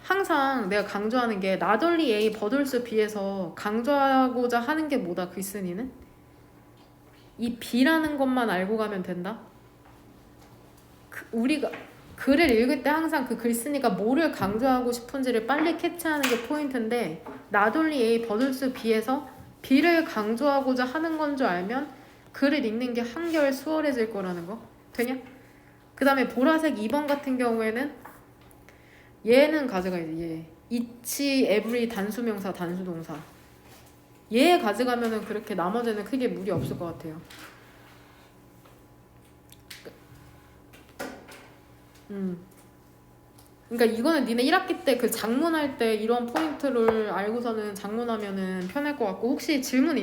항상 내가 강조하는 게 나돌리 A 버돌스 B에서 강조하고자 하는 게 뭐다 글쓴이는? 이 B라는 것만 알고 가면 된다. 우리가 글을 읽을 때 항상 그 글쓴이가 뭐를 강조하고 싶은지를 빨리 캐치하는 게 포인트인데 나돌리 A 버돌스 B에서 B를 강조하고자 하는 건 줄 알면 글을 읽는 게 한결 수월해질 거라는 거. 되냐? 그 다음에 보라색 2번 같은 경우에는 얘는 가져가야지. 얘 each, every 단수명사 단수동사 얘 가져가면은 그렇게 나머지는 크게 무리 없을 것 같아요. 그러니까 이거는 니네 1학기 때 그 작문할 때 이런 포인트를 알고서는 작문하면은 편할 것 같고 혹시 질문